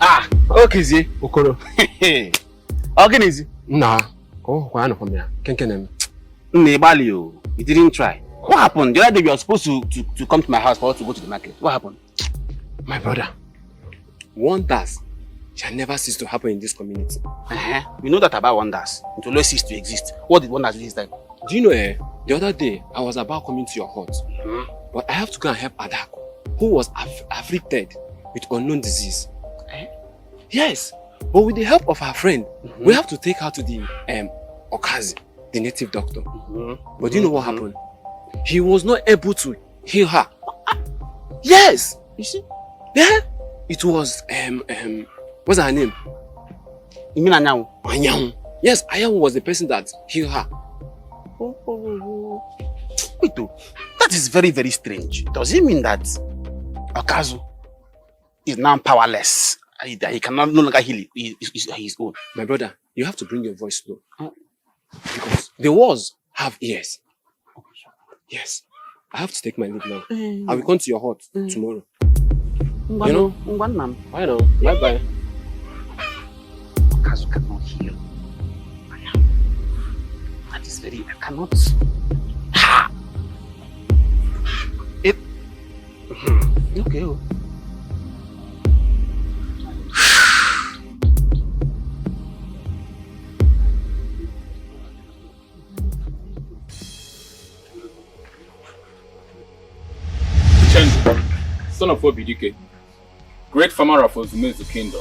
Ah, okay, Okoro. Organize. Nah. Oh, why not from here? Kenkenem. Nebalio, you didn't try. What happened? The other day we were supposed to come to my house for us to go to the market. What happened? My brother, wonders shall never cease to happen in this community. We know that about wonders. It will always cease to exist. What did wonders do this time? Do you know, the other day I was about coming to your hut, but I have to go and help Adako, who was afflicted with unknown disease. Yes, but with the help of her friend, we have to take her to the Okazi, the native doctor. But do you know what happened? He was not able to heal her. Yes, you see? Yeah, it was what's her name? You mean Anyawu? Anyawu. Yes, Anyawu was the person that healed her. Wait, that is very, very strange. Does it mean that Okazu is now powerless? He cannot no longer heal his own? My brother, you have to bring your voice low. Because the walls have ears. Yes. I have to take my leave now. I will come to your hut tomorrow. You know? I know. Bye-bye. Okazu cannot heal. That is very... I cannot... It... Okay. Son of Obidike, great farmer of Ozumezu Kingdom,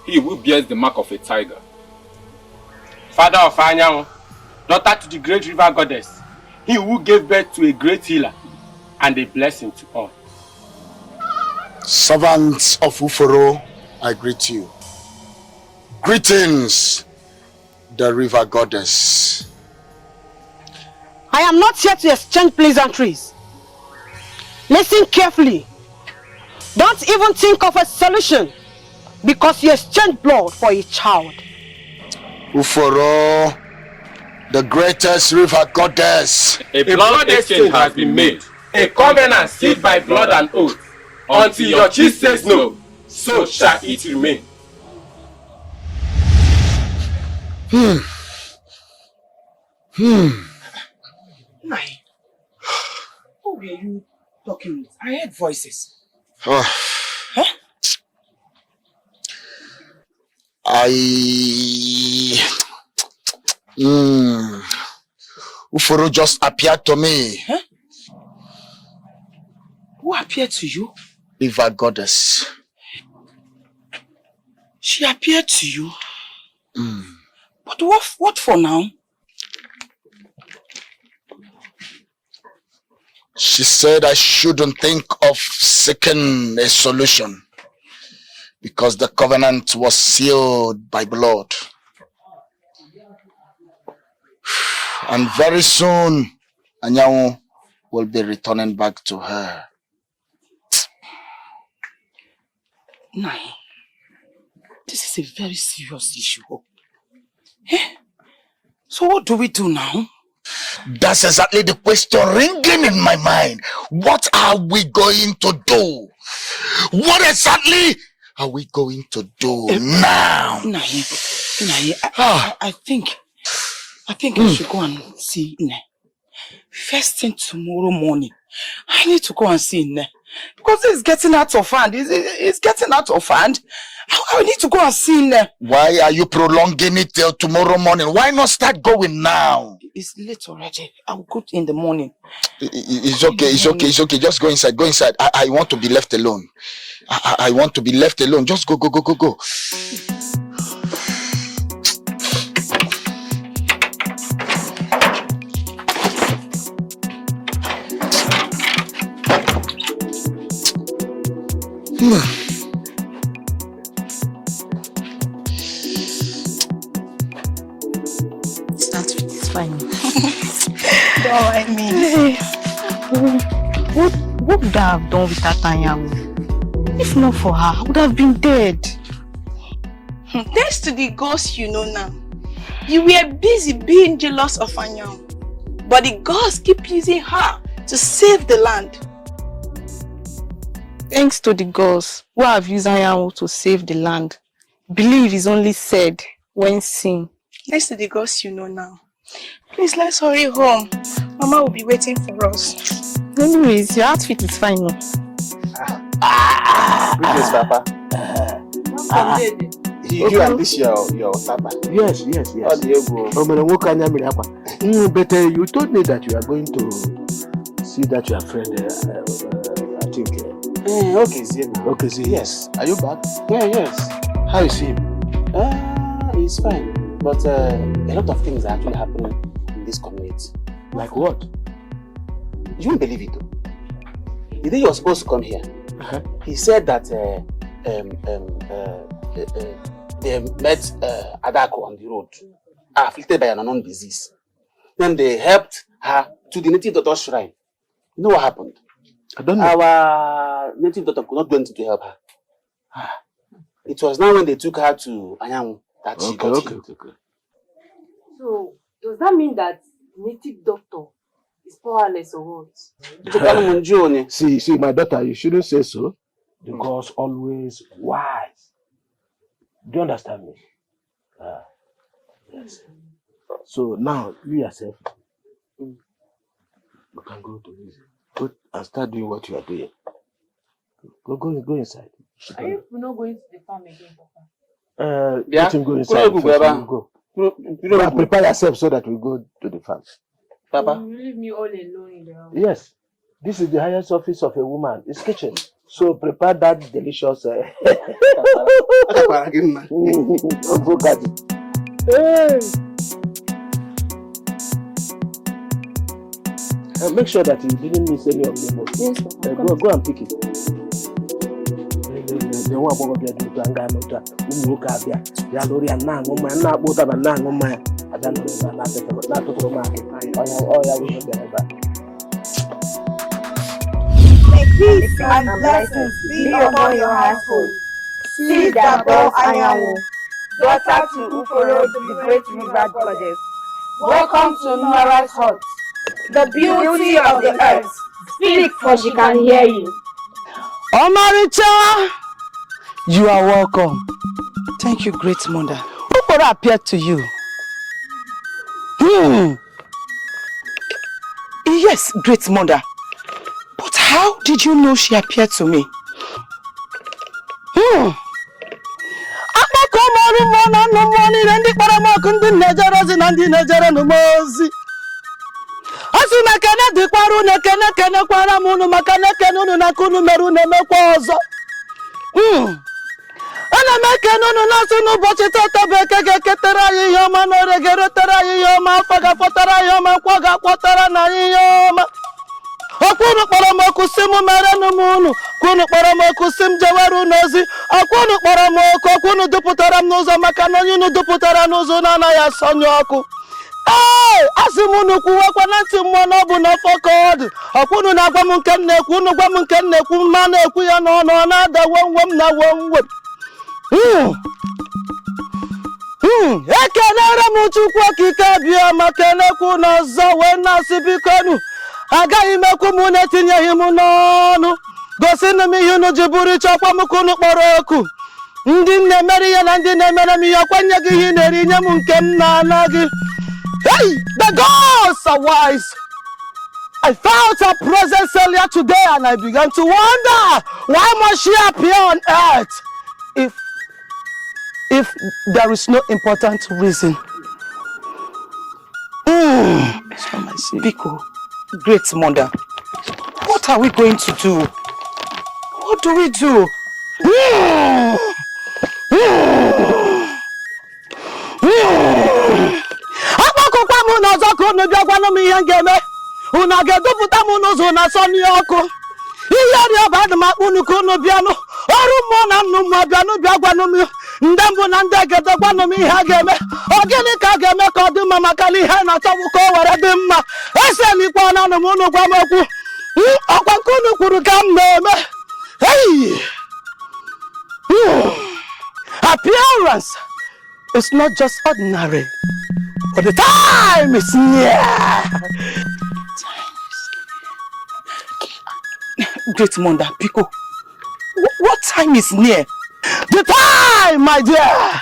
he who bears the mark of a tiger. Father of Anyawu, daughter to the great river goddess, he who gave birth to a great healer and a blessing to all. Servants of Uforo, I greet you. Greetings, the river goddess. I am not here to exchange pleasantries. Listen carefully. Don't even think of a solution because you exchange blood for a child. Uforo, the greatest river goddess. A blood exchange has been made. A covenant sealed by blood and oath. Until your chief says no, so shall it remain. Nai, who were you talking with? I heard voices. Uforo just appeared to me. Who appeared to you? River goddess. She appeared to you? But what for now? She said I shouldn't think of seeking a solution because the covenant was sealed by blood. And very soon, Anyawu will be returning back to her. Nai, this is a very serious issue. So what do we do now? That's exactly the question ringing in my mind. What are we going to do? What exactly are we going to do now? Nai, I think I should go and see Nne. First thing tomorrow morning, I need to go and see Nne. Because it's getting out of hand. It's getting out of hand. I need to go and see him. Why are you prolonging it till tomorrow morning? Why not start going now? It's late already. I'll go in the morning. It's okay. Just go inside. Go inside. I want to be left alone. I want to be left alone. Just go. It's fine. What would I have done with that Anyawu? If not for her, I would have been dead. Thanks to the gods you know now. You were busy being jealous of Anyawu, but the gods keep using her to save the land. Thanks to the gods who have used Anyawu to save the land. Believe is only said when seen. Thanks to the gods you know now. Please, let's hurry home. Mama will be waiting for us. Anyways, your outfit is fine now. Greetings, Papa. You and this your Papa. Yes. How do you go? But you told me that you are going to see that your friend, I think. Okay, see. Yes. Are you back? Yeah, yes. How is he? He's fine. But a lot of things are actually happening in this community. Like what? You won't believe it though. The day you were supposed to come here, he said that they met Adako on the road, afflicted by an unknown disease. Then they helped her to the native doctor's shrine. You know what happened? I don't know. Our native doctor could not do anything to help her. It was now when they took her to Anyawu that she got healed. Okay. So, does that mean that native doctor is powerless or what? See, my daughter, you shouldn't say so. The gods always wise. Do you understand me? Yes. So now, you yourself, you can go to this. Go and start doing what you are doing. Go inside. Are you not going to the farm again, Papa? Let him go inside. Go. Prepare yourself so that we go to the farm. Papa, you leave me all alone in the house. Yes. This is the highest office of a woman. It's kitchen. So prepare that delicious. Make sure that you didn't miss any of them. Yes, Papa. Go and pick it. The one about the Danga Nota, Umukabia, Yaloria Nang, not both of a Nang on my. I don't know not to market. I wish you ever. May peace and blessings be upon your household. See that brought Anyawu, daughter to Uforo, the great river goddess. Welcome to Nora's hut, the beauty of the earth. Speak, for she can hear you. Omaricha, you are welcome. Thank you, great mother. Uforo appeared to you. Yes, great mother. But how did you know she appeared to me? Ana meke nunu nasu n'ụbọchị tata beke ga-eketara anyị ihe ọma na ore ga-eretara anyị ihe ọma afọ ga-akpọtara anyị ọma nkwọ ga-akpọtara na anyị ihe ọma. Ọkwụnụ kpọrọ m oku si m merenụ m unu, kwụnụ kpọrọ m oku si m jewere unu ozi, ọkwụnụ kpọrọ m oku, ọkwụnụ dupụtara m n'ụzọ maka na onye unu dupụtara n'ụzọ na-anaghị asọnye ọkụ. Asị m unu kwuwekwa na ntị mmụọ na ọ bụ n'afọ ka ọ dị. Ọkwụnụ na-agwa m nke m na-ekwu, unu gwa m nke m na-ekwu, ma na-ekwu ya n'ọnụ, ọ na-ada womwom na womwom. Ekelere m Chukwu okike bịa ma kelekwu n'ọzọ wee na-asị bikonu agaghị m ekwu m na-etinyeghị m n'ọnụ gosi na m ihe unu ji bụrụ ịchọkwa m ka unu kpọrọ oku ndị na-emere ihe na ndị na-emere m ihe ọkwa nye gị ihe na-eri nye m nke m na-ana gị. Hey, the gods are wise. I felt her presence earlier today and I began to wonder, why must she appear on earth if there is no important reason? Biko, great mother, what are we going to do? What do we do? Agbakọkwa m n'ọzọ ka unu bịa gwanụ m ihe m ga-eme. Unu ga-edupụta m n'ụzọ na asọ n'ọkụ. Ihe dị ọba adị m akpụ unu ka unu bịanụ. Ọrụ mmụọ na nnụ mmụọ bịanụ bịa gwanụ m ndị mbụ na ndị egede gwanụ m ihe a ga-eme. Ọ gịnị ka a ga-eme ka ọ dị mma maka na ihe na-achọbụ ka o were dị mma. Eselikwa na anụ m unu gwa m okwu. Ọkwa nke unu kwuru ka m na-eme. Hey! Appearance is not just ordinary, but the time is near. Great mother, Biko, what time is near? The time, my dear.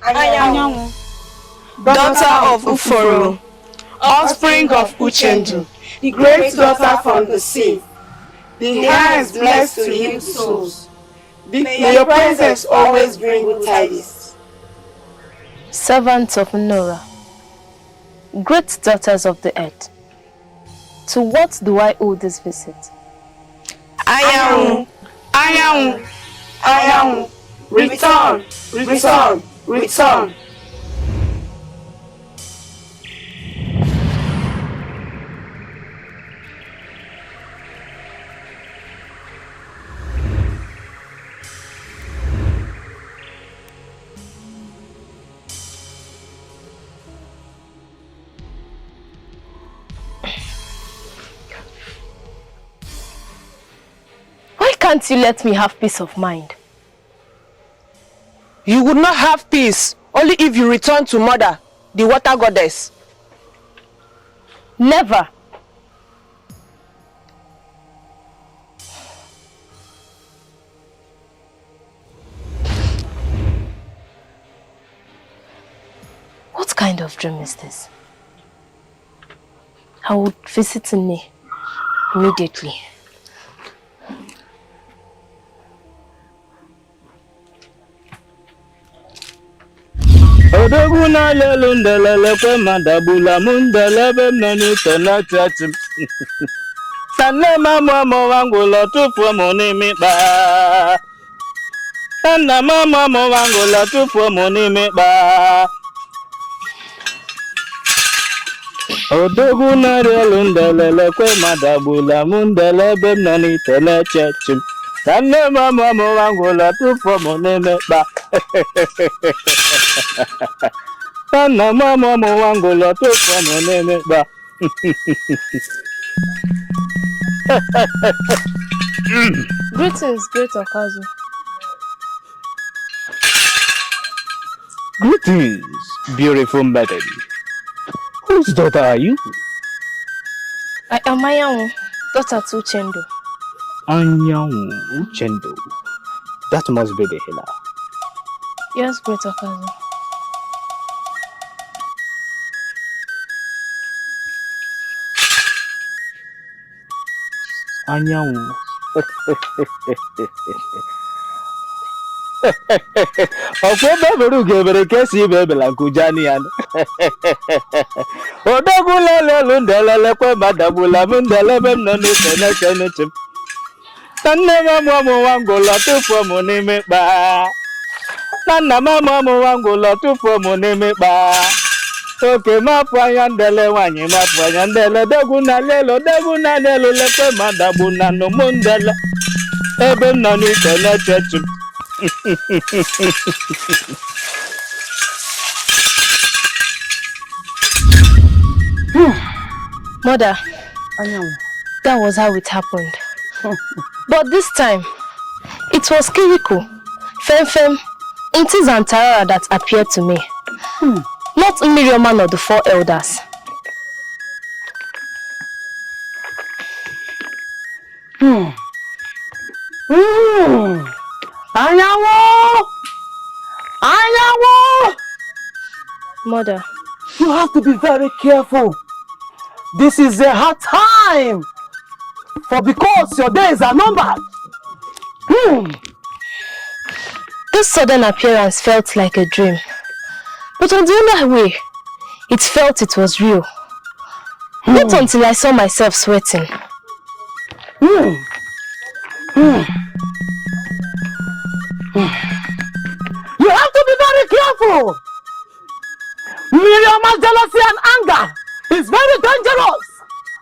Anyawu, daughter of Uforo, offspring of Uchendu, the great daughter from the sea. The hair is blessed to heal souls. May your presence always bring good tidings. Servants of Nora, great daughters of the earth, to what do I owe this visit? Anyawu, Anyawu, Anyawu, return, return, return. Why can't you let me have peace of mind? You would not have peace only if you return to Mother, the water goddess. Never. What kind of dream is this? I would visit Nne immediately. Odogwu na lelu ndelele kwe madabula mundelebe mnoni tena chachim. Sanne mama wangu lotufu monimi ba. Sanna mama wangu lotufu monimi ba. Odogwu na lelu ndelele kwe madabula mundelebe mnoni tena chachim. Sanne mama wangu lotufu monimi ba. Sanna mama wangu lotufu monimi ba. Greetings, great Okazu. Greetings, beautiful madam. Whose daughter are you? I am Anyawu, daughter to Uchendu. Anyawu, Uchendu. That must be the healer. Yes, great Okazu. Anyawu. Okwe beberu gebere kesi bebela nkujani yan. Odogwu lele ndelele kwe madabula mundelebe mnoni tene tene chim. Tanne mama wangu lotufu monimi ba. Tanna mama wangu lotufu monimi ba. Oke mapanya ndele wanyi mapanya ndele dogu na lelo lekwe madabu na no mundele. Ebe nọ n'ite na-echeche m. Mother, that was how it happened. But this time, it was Kiriko, Femfem, Intis and Tarara that appeared to me. Not Miriam or the 4 elders. Anyawu! Anyawu! Mother. You have to be very careful. This is a hard time. For because your days are numbered. This sudden appearance felt like a dream. But on the other way, it felt it was real. Not until I saw myself sweating. You have to be very careful. Miriam's jealousy and anger is very dangerous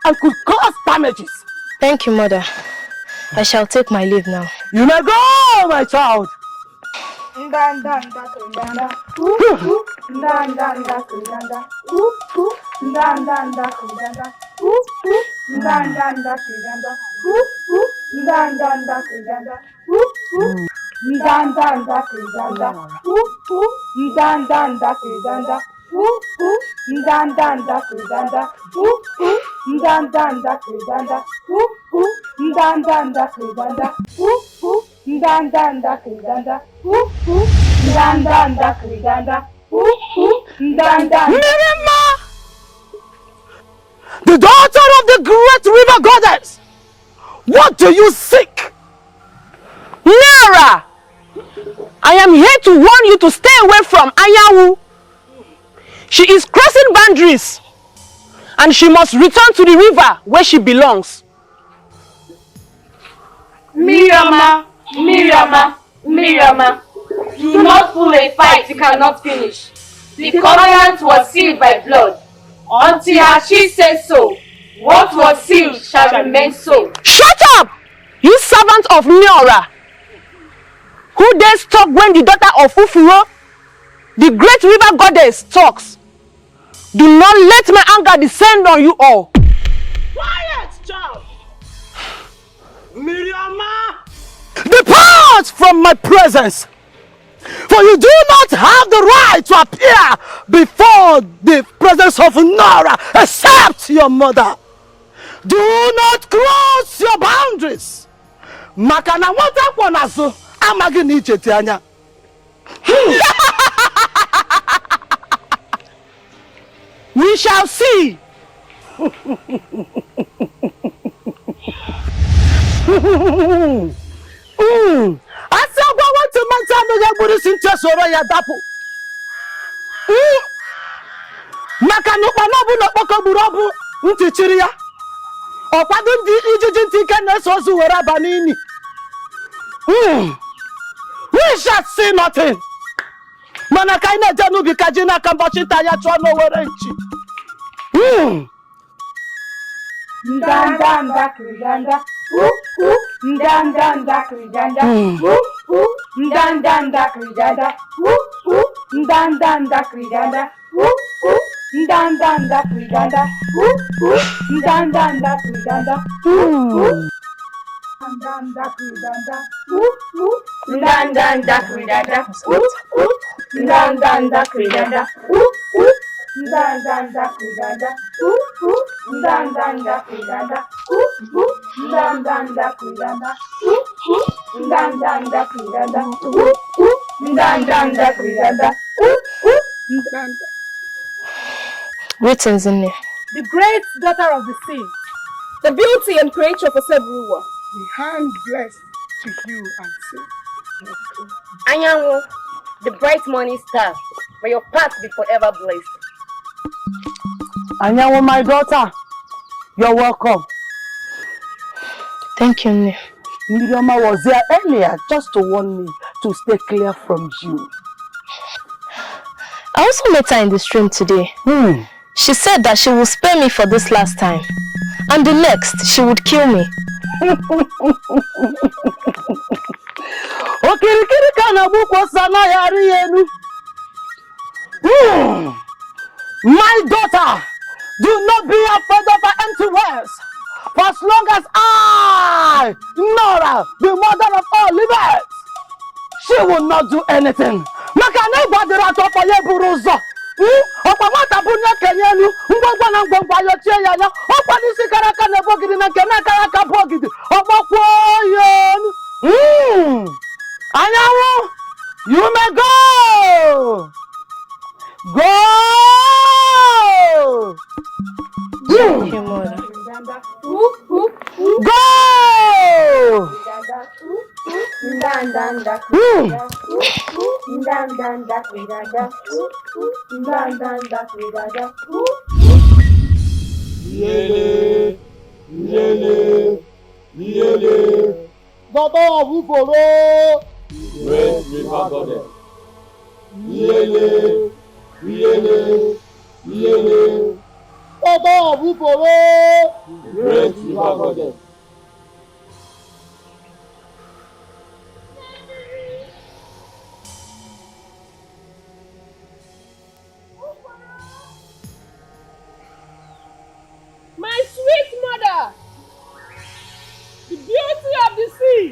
and could cause damages. Thank you, Mother. I shall take my leave now. You may go, my child. Mirima! The daughter of the great river goddess! What do you seek? Nara! I am here to warn you to stay away from Anyawu. She is crossing boundaries. And she must return to the river where she belongs. Miriama, do not pull a fight you cannot finish. The covenant was sealed by blood. Until she says so, what was sealed shall remain so. Shut up! You servant of Niora! Who dares talk when the daughter of Ufuro, the great river goddess, talks? Do not let my anger descend on you all. Quiet, child! Miriama! Depart from my presence! For you do not have the right to appear before the presence of Nora except your mother. Do not cross your boundaries. Makana wata kwanazo amagi ni icheti anya. We shall see. Asa gwa watu manta no ya gburu sinche soro ya dapu. Maka no kpana bu no kpoko gburu obu nti chiri ya. Okwado ndi ijiji nti ke na so zu were aba n'ini. We shall see nothing. Mana kai na janu bi kaji na kambochi ta ya chọ no were nchi. Ndanda krijanda. Ndanda krijanda. Ndanda krijanda. Ndanda krijanda. Ndanda krijanda. Ndanda krijanda. Ndanda krijanda. Ndanda krijanda. Ndanda krijanda. Ndanda krijanda. Ndanda krijanda. Ndanda krijanda. Ndanda krijanda. Ndanda krijanda. Greetings, Nne. The great daughter of the sea, the beauty and creator of Osuagwu. The hand blessed to you and say, Anyawu, the bright morning star, may your path be forever blessed. Anyawu, my daughter, you're welcome. Thank you, Nne. Miriama was there earlier just to warn me to stay clear from you. I also met her in the stream today. She said that she will spare me for this last time. And the next, she would kill me. Okirikiri kana bukwa sana yari yenu. My daughter, do not be afraid of her empty words. For as long as I, Nora, the mother of all livers, she will not do anything. Makane badira to for ye buruzo. Opamata bunya kenyelu, ngwangwa na ngwangwa yo tie ya ya. Opani sikaraka ne bogidi na kenaka ka bogidi. Opakwo yen. Anyawu, you may go. Go. Thank you, Mother. Go. Daughter of Uforo. Great river goddess. Daughter of Uforo. Great river goddess. My sweet mother, the beauty of the sea,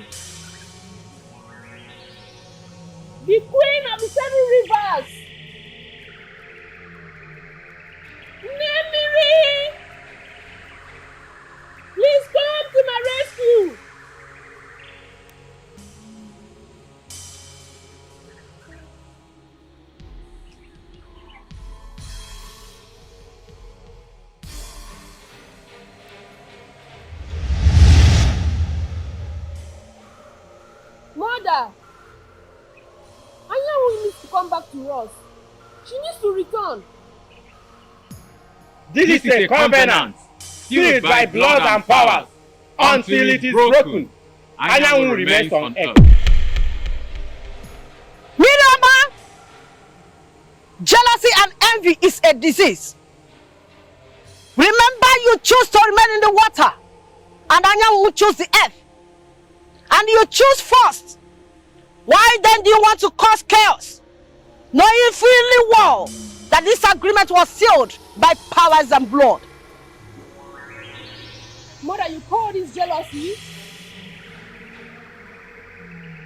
the queen of the 7 rivers, Nemiri, please come to my rescue. Mother, Anyawu needs to come back to us. She needs to return. This is a covenant sealed by blood and powers until it is broken. Anyawu remains on earth. Mirama, jealousy and envy is a disease. Remember, you choose to remain in the water, and Anyawu choose the earth. And you choose first. Why then do you want to cause chaos? Knowing fully well that this agreement was sealed by powers and blood. Mother, you call this jealousy?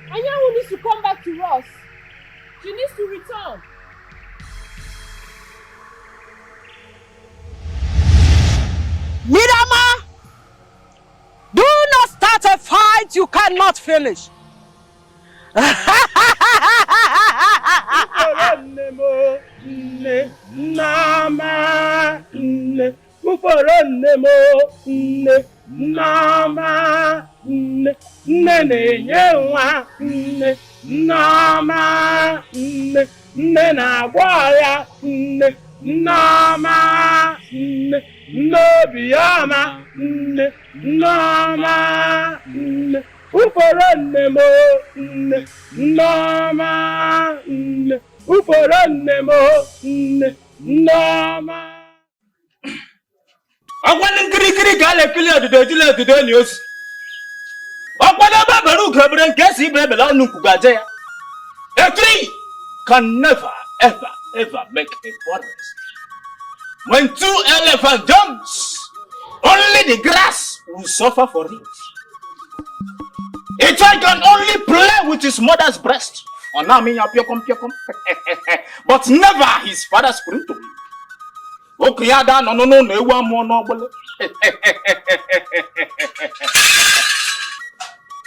Anyawu needs to come back to us. She needs to return. Mirama, do not start a fight you cannot finish. A tree can never, ever make a forest. When 2 elephants jumps, only the grass will suffer for it. A child can only play with his mother's breast, but never his father's sprintum.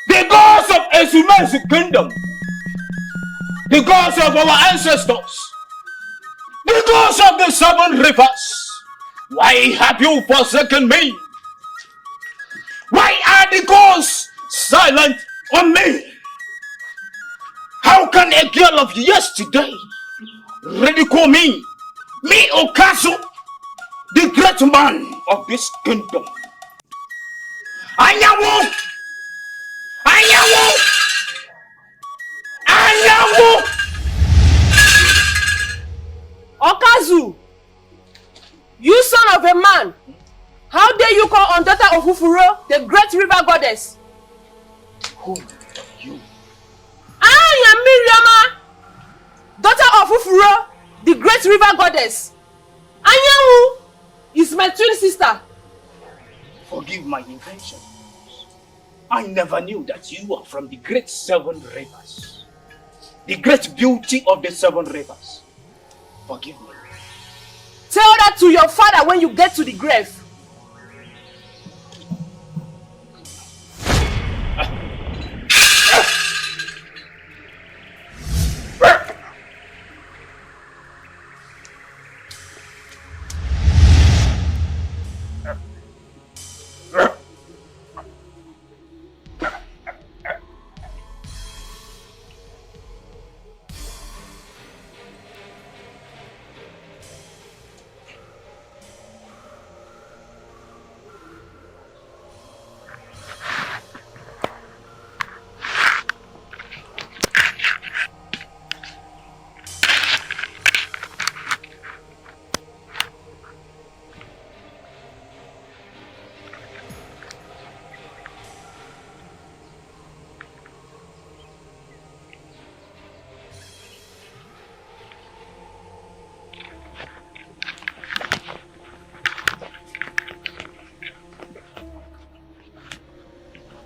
The gods of Esume's kingdom, the gods of our ancestors, the gods of the 7 rivers, why have you forsaken me? Why are the gods silent on me? How can a girl of yesterday ridicule me, Okasu, the great man of this kingdom? Anyawu! Anyawu! Anyawu! Okazu, you son of a man, how dare you call on daughter of Ufuro, the great river goddess? goddess. Anyawu is my twin sister. Forgive my invention. I never knew that you are from the great 7 rivers. The great beauty of the 7 rivers. Forgive me. Tell that to your father when you get to the grave.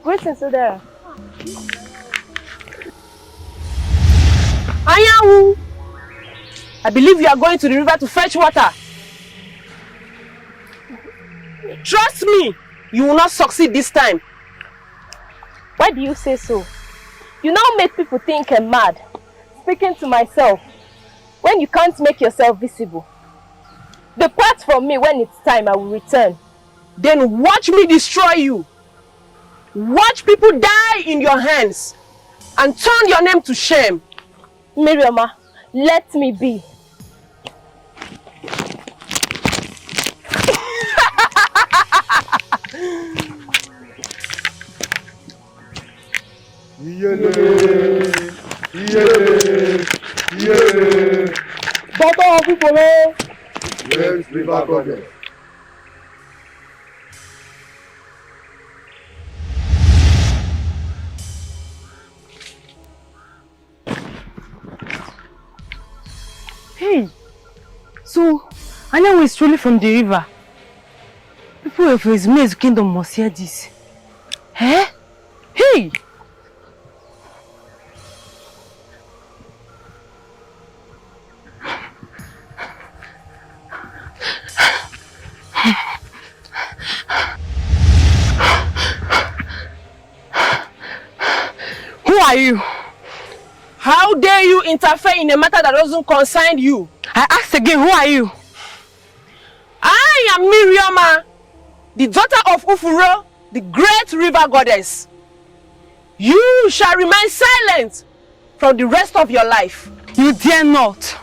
Greetings, there. Anyawu, I believe you are going to the river to fetch water. Trust me, you will not succeed this time. Why do you say so? You now make people think I'm mad. Speaking to myself, when you can't make yourself visible. Depart from me. When it's time, I will return. Then watch me destroy you. Watch people die in your hands and turn your name to shame. Miriama, let me be. Daughter of people, great river goddess. Hey, so Anyawu is truly from the river. People of his maize kingdom must hear this. Eh? Hey! Who are you? How dare you interfere in a matter that doesn't concern you? I asked again, who are you? I am Miriama, the daughter of Ufuro, the great river goddess. You shall remain silent for the rest of your life. You dare not.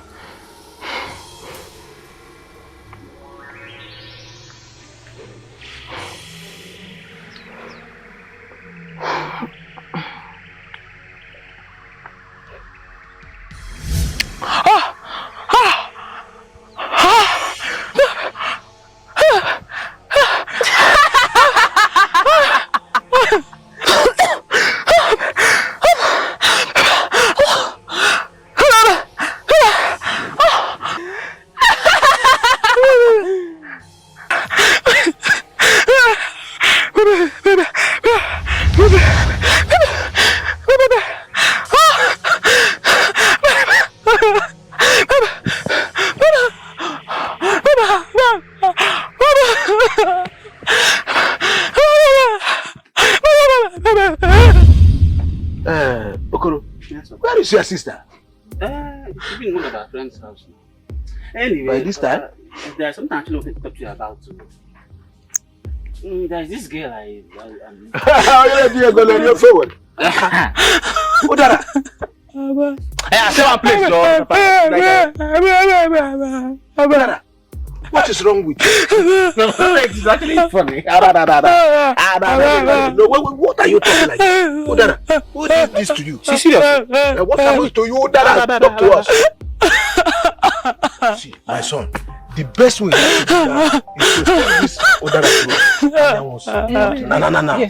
Okoro, where is your sister? She's been in one of our friends' house now. Anyway, by this time? There's something I actually wanted to talk to you about too. There's this girl How you going to forward? Udara. Hey, I said one place, Lord. Udara. What is wrong with you? No, it's actually funny. No, what are you talking like? Udara, who did this to you? She's serious. What happened to you, Udara? Talk to us. See, my son, the best way is to take this Odara close. No. Yes.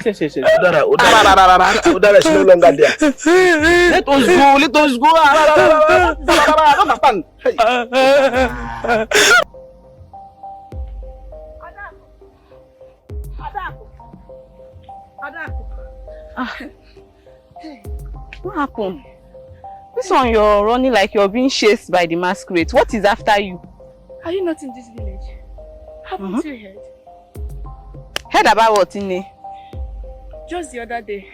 Odara is no longer there. Let us go. I don't understand. What happened? This one you're running like you're being chased by the masquerade. What is after you? Are you not in this village? Haven't you heard? Heard about what, Ine? Just the other day,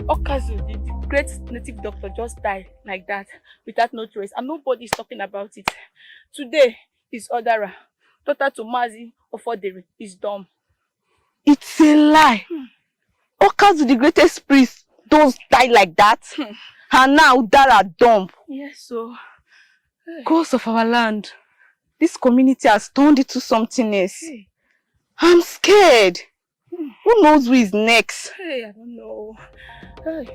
Okazu, the great native doctor, just died like that, without no trace, and nobody's talking about it. Today is Odara, daughter to Mazi Ofodere, is dumb. It's a lie. Okazu, the greatest priest, don't die like that. And now Odara dumb. Yes, so... Ghosts of our land. This community has turned into something else. Hey. I'm scared. Who knows who is next? Hey, I don't know. Hey.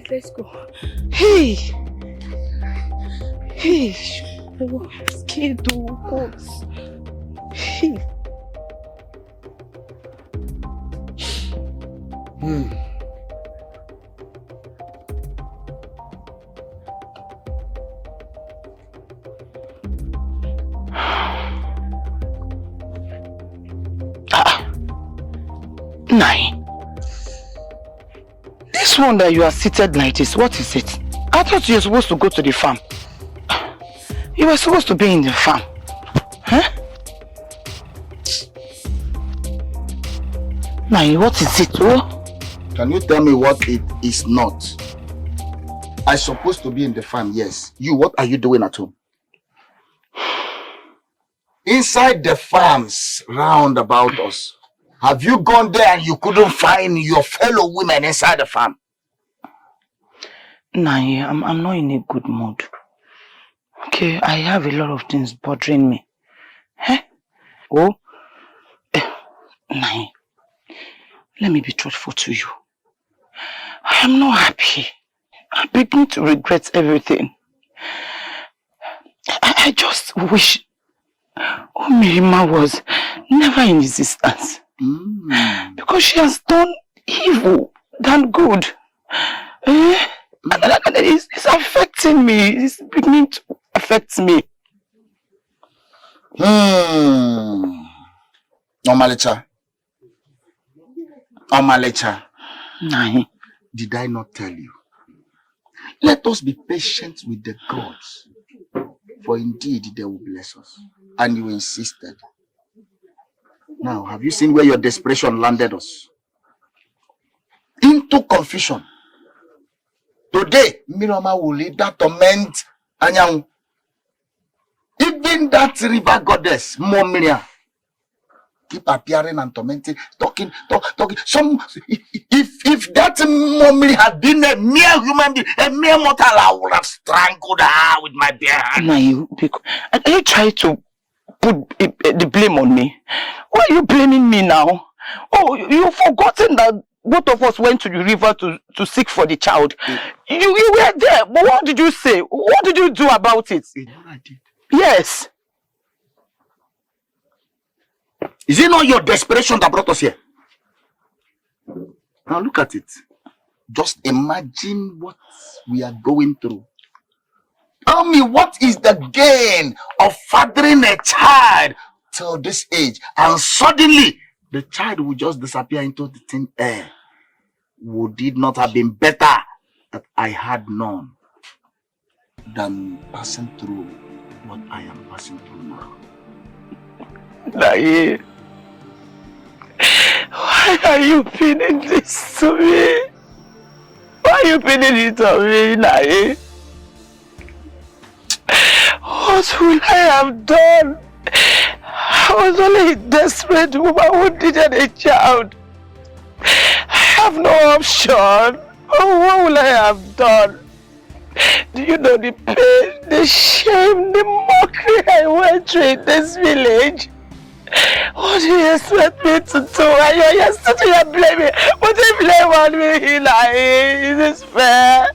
Let's go. Hey. Oh, I'm scared though. Hey. Nai, this one that you are seated like this, what is it? I thought you were supposed to go to the farm. You were supposed to be in the farm. Huh? Nai, what is it? Oh? Can you tell me what it is not? I'm supposed to be in the farm, yes. You, what are you doing at home? Inside the farms round about us. Have you gone there and you couldn't find your fellow women inside the farm? Nai, I'm not in a good mood. Okay, I have a lot of things bothering me. Huh? Oh? Nai, let me be truthful to you. I am not happy. I'm beginning to regret everything. I just wish Mirima was never in existence. Because she has done evil than good. It's affecting me. It's beginning to affect me. Omalecha. Nai. Did I not tell you? Let us be patient with the gods. For indeed they will bless us. And you insisted. Now, have you seen where your desperation landed us? Into confusion. Today, Miroma will lead that torment Anyawu. Even that river goddess, Momiria, keep appearing and tormenting, talking. If that Momiria had been a mere human being, a mere mortal, I would have strangled her with my bare hand. Are you trying to put the blame on me? Why are you blaming me now? Oh, you've forgotten that both of us went to the river to seek for the child. You were there, but what did you say? What did you do about it? You know I did. Yes. Is it not your desperation that brought us here? Now look at it. Just imagine what we are going through. Tell me, what is the gain of fathering a child till this age and suddenly the child will just disappear into the thin air? Would it not have been better that I had known than passing through what I am passing through now? Nai, why are you pinning this to me? Why are you pinning it on me, Nai? What will I have done? I was only a desperate woman who needed a child. I have no option. Oh, what will I have done? Do you know the pain, the shame, the mockery I went through in this village? What do you expect me to do? And you're sitting here blaming. Put the blame on me, Eli. Is this fair?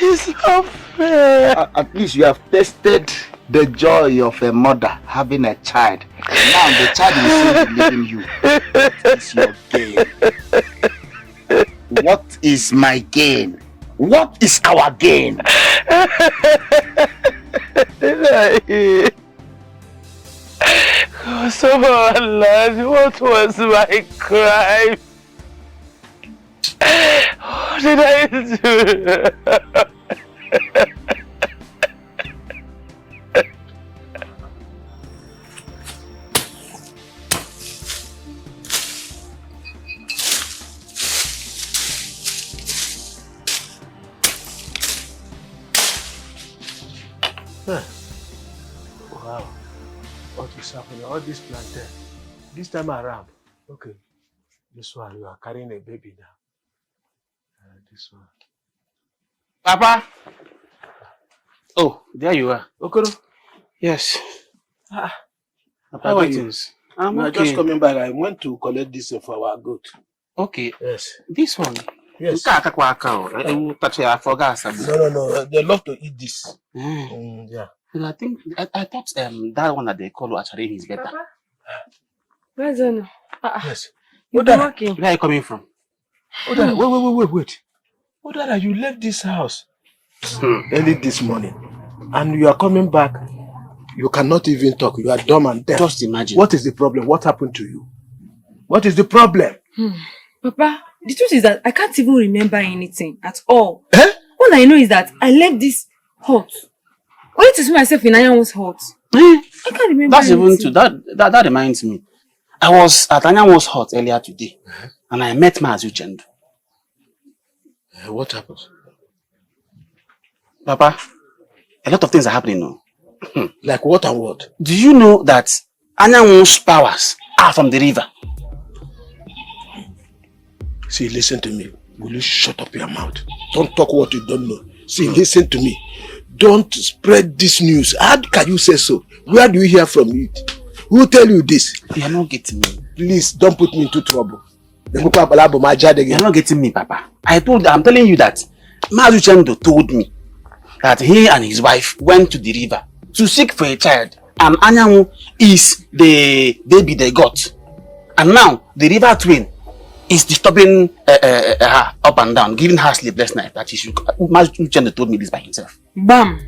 It's not fair. At least you have tasted the joy of a mother having a child. And now the child will soon be leaving you. What is your gain? What is my gain? What is our gain? So, Lord, what was my crime? What did I do? Wow. What is happening? All this plantain. This time around. Okay. This one, you are carrying a baby now. This one. Papa! Oh, there you are. Okoro? Yes. Papa, how are you? I'm we are okay. just coming back. I went to collect this for our goat. Okay. Yes. This one? Yes. I forgot. No. They love to eat this. Yeah. Well, I thought that one that they call Acharene is better. Papa? Where's Zeno? Yes. You've been working. Where are you coming from? Wait. Odara, you left this house early this morning and you are coming back. You cannot even talk. You are dumb and deaf. Just imagine. What is the problem? What happened to you? What is the problem? Papa, the truth is that I can't even remember anything at all. All I know is that I left this hut only to see myself in Anyawu's hut. I can't remember anything. Even too. That reminds me. I was at Anyawu's hut earlier today and I met Mazi Uchendu. What happened? Papa, a lot of things are happening now. Like what and what? Do you know that Anyawu's powers are from the river? See, listen to me. Will you shut up your mouth? Don't talk what you don't know. See, listen to me. Don't spread this news. How can you say so? Where do you hear from it? Who tell you this? You are not getting me. Please, don't put me into trouble. You are not getting me, Papa. I'm telling you that Mazi Uchendu told me that he and his wife went to the river to seek for a child, and Anyawu is the baby they got. And now the river twin is disturbing her up and down, giving her sleepless night. That Mazi Uchendu told me this by himself. Bam!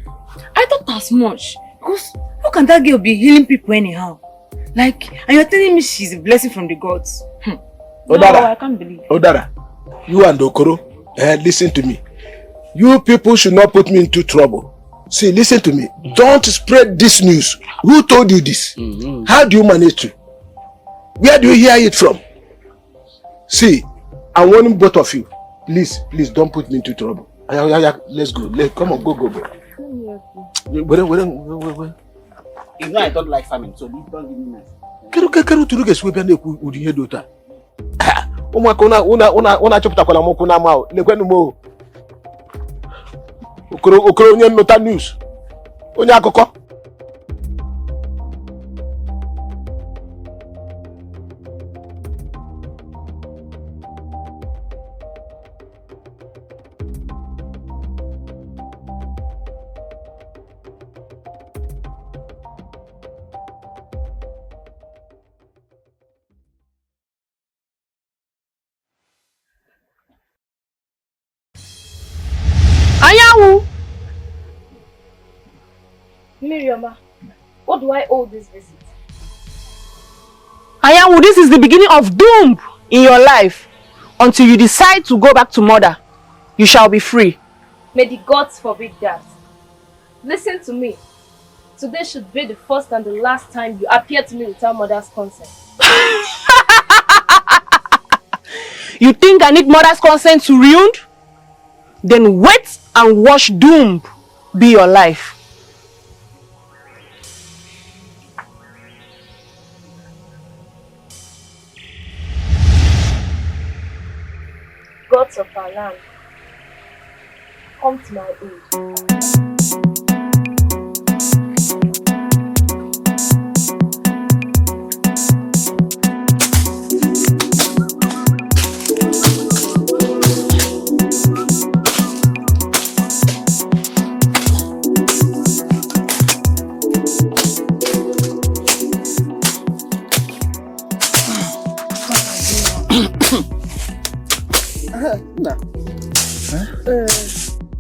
I thought as much. Because how can that girl be healing people anyhow? Like, and you're telling me she's a blessing from the gods? Odara, no, I can't believe. Odara, you and Okoro, listen to me. You people should not put me into trouble. See, listen to me. Don't spread this news. Who told you this? How do you manage to? Where do you hear it from? See, I'm warning both of you. Please, don't put me into trouble. Let's go. Come on, go. Wait. You know I don't like farming, so don't give me mess. Okoro onye nnụta news. Onye akụkọ. Anyawu! Miriama, what do I owe this visit? Anyawu, this is the beginning of doom in your life. Until you decide to go back to mother, you shall be free. May the gods forbid that. Listen to me. Today should be the first and the last time you appear to me without mother's consent. You think I need mother's consent to ruin? Then wait and watch doom be your life. Gods of our land, come to my aid.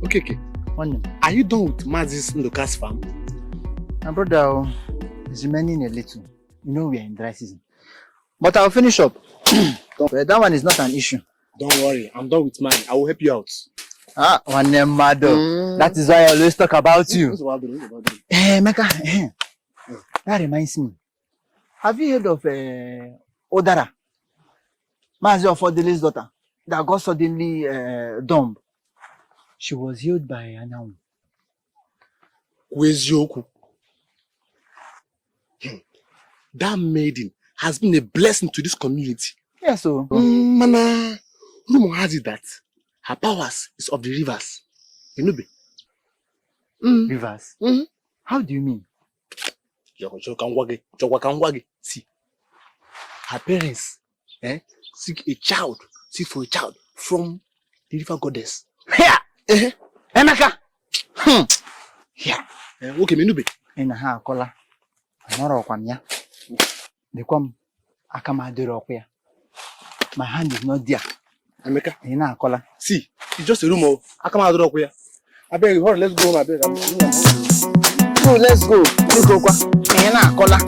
Okay. Are you done with Mazis Ndoka's farm? My brother is remaining a little. You know we are in dry season. But I'll finish up. That one is not an issue. Don't worry, I'm done with mine. I will help you out. That is why I always talk about you. Mecca, that reminds me. Have you heard of Odara? Mazi Ofodele's daughter that got suddenly dumb. She was healed by Anyawu. Okechukwu. That maiden has been a blessing to this community. Yes, so. Mana, rumor has it that her powers is of the rivers. You know, Rivers? How do you mean? See, her parents seek for a child from the river goddess. Here! Emeka! Yeah. Okay, Menube. In a kola. Another one, they come. My hand is not there. Emeka. In a kola. See, it's just a rumor. I come out of here. I beg you, let's go home. I beg. No, let's go. Let's go. In a kola.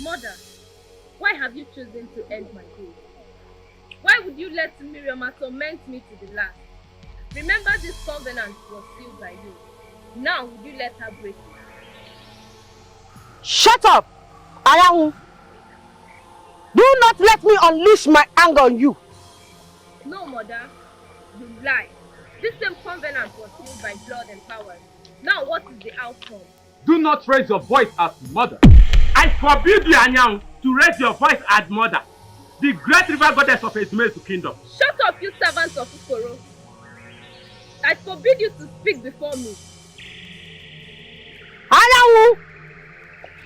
Mother, why have you chosen to end my days? Why would you let Miriam torment me to the last? Remember, this covenant was sealed by you. Now would you let her break it? Shut up! Anyawu! Do not let me unleash my anger on you. No, Mother. You lie. This same covenant was sealed by blood and power. Now what is the outcome? Do not raise your voice as mother. I forbid you, Anyawu, to raise your voice as mother, the great river goddess of Ezumezu kingdom. Shut up, you servants of Ukoro. I forbid you to speak before me. Anyawu!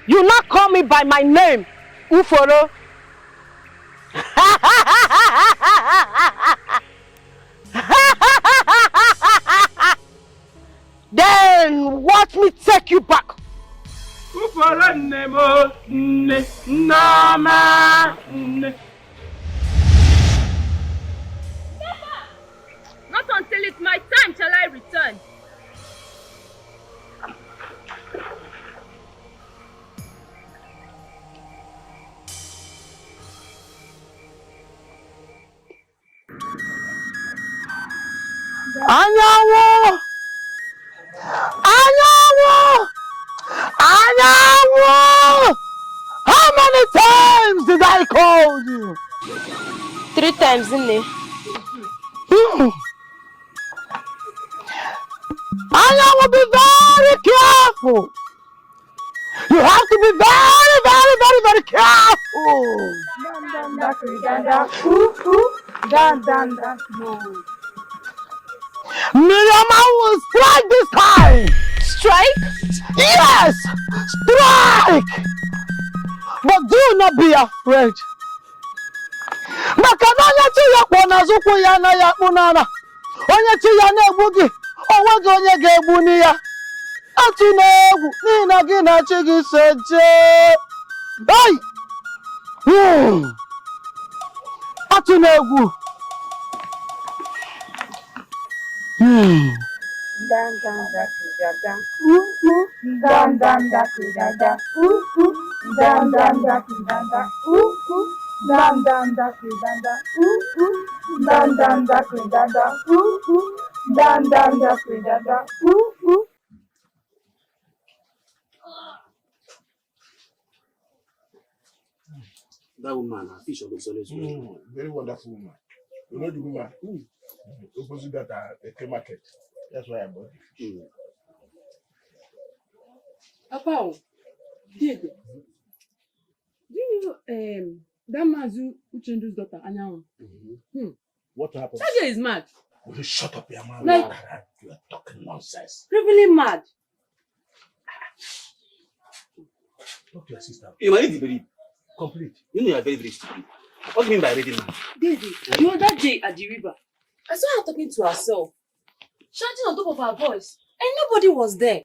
You not call me by my name, Uforo. Then watch me take you back. Uforo nemo nne nama nne. Not until it's my time shall I return. Anyawu! Anyawu! Anyawu! How many times did I call you? 3 times, Nne. Anyawu, be very careful. You have to be very, very, very, very careful. Miriam will strike this time. Strike? Yes, strike. But do not be afraid. Makadanya chiya kwana zuku ya na ya kunana. Onye chiya na egbugi. Onwege onye ga-egbu ni ya. Atu na egwu nina gị na chi gị seje. Hey! Atu na egwu. Dan dan da kridada, dan dan da kridada, dan dan da kridada, dan dan da kridada, dan dan da kridada, dan dan da kridada. That woman, her fish always very wonderful woman. You know the woman? Opposite that at the market. That's why I bought it. Papa, Dede, do you know that Mazu Uchendu's daughter, Anyawu? What happened? That girl is mad. Will you shut up your mouth? Like, you are talking nonsense. really mad. Talk to your sister. You might need to believe. Complete. You know you are very, very stupid. What do you mean by reading man? Dede, the other day at the river, I saw her talking to herself, shouting on top of her voice, and nobody was there.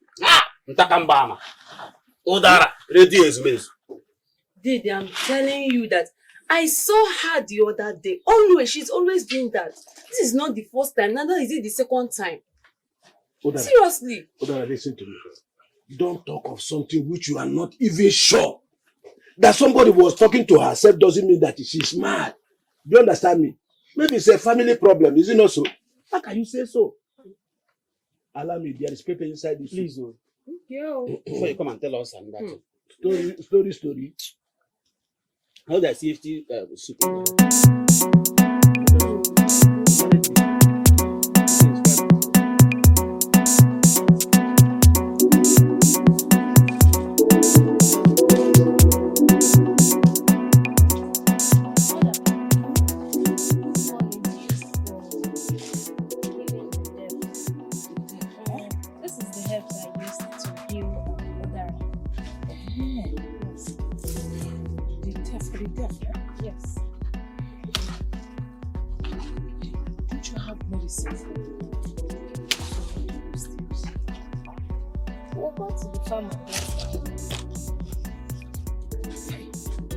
Ntakambama. Odara. Radio is Dede, I'm telling you that I saw her the other day. Always, she's always doing that. This is not the first time, neither is it the second time. Odara, seriously. Odara, listen to me. Don't talk of something which you are not even sure. That somebody was talking to herself doesn't mean that she's mad. Do you understand me? Maybe it's a family problem, is it not so? How can you say so? Allow me, there is paper inside this. Please, before you come and tell us that Story. How the safety soup?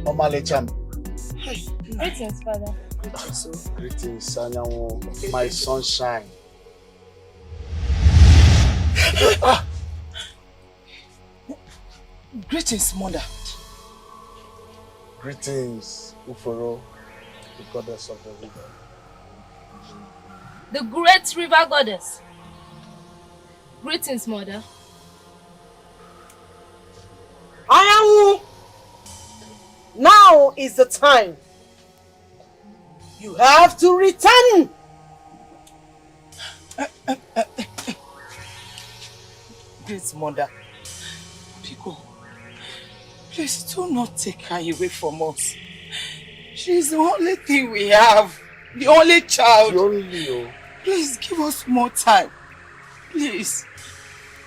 Omalecham. Greetings, Father. Greetings, Anyawu, my sunshine. Greetings, Mother. Greetings, Uforo, the goddess of the river. The great river goddess. Greetings, Mother. Anyawu! Now is the time. You have to return. Great Mother, Pico, please do not take her away from us. She's the only thing we have, the only child. Please give us more time, please.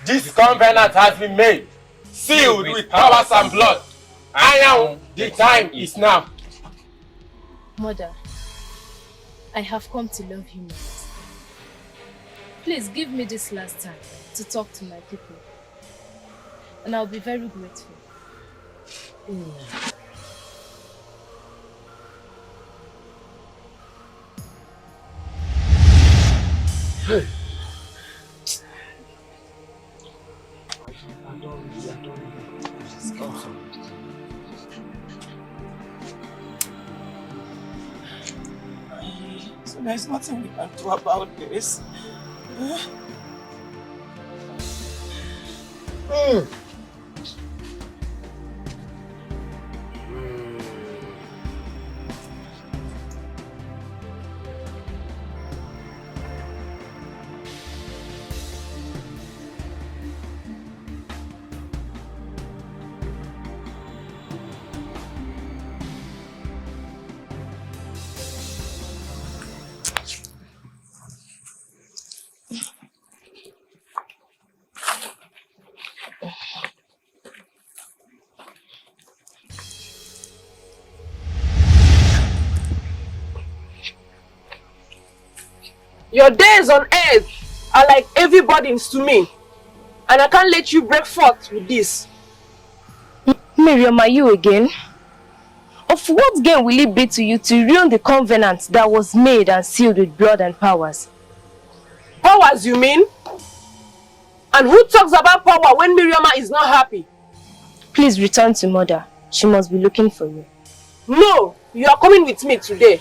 This covenant has been made, sealed with powers and blood. Anyawu, the time is now. Mother, I have come to love you more. Please give me this last time to talk to my people, and I'll be very grateful. Hey. So there's nothing we can do about this. Your days on earth are like heavy burdens to me, and I can't let you break forth with this. Miriam, are you again? Of what gain will it be to you to ruin the covenant that was made and sealed with blood and powers? Powers, you mean? And who talks about power when Miriam is not happy? Please return to Mother. She must be looking for you. No, you are coming with me today.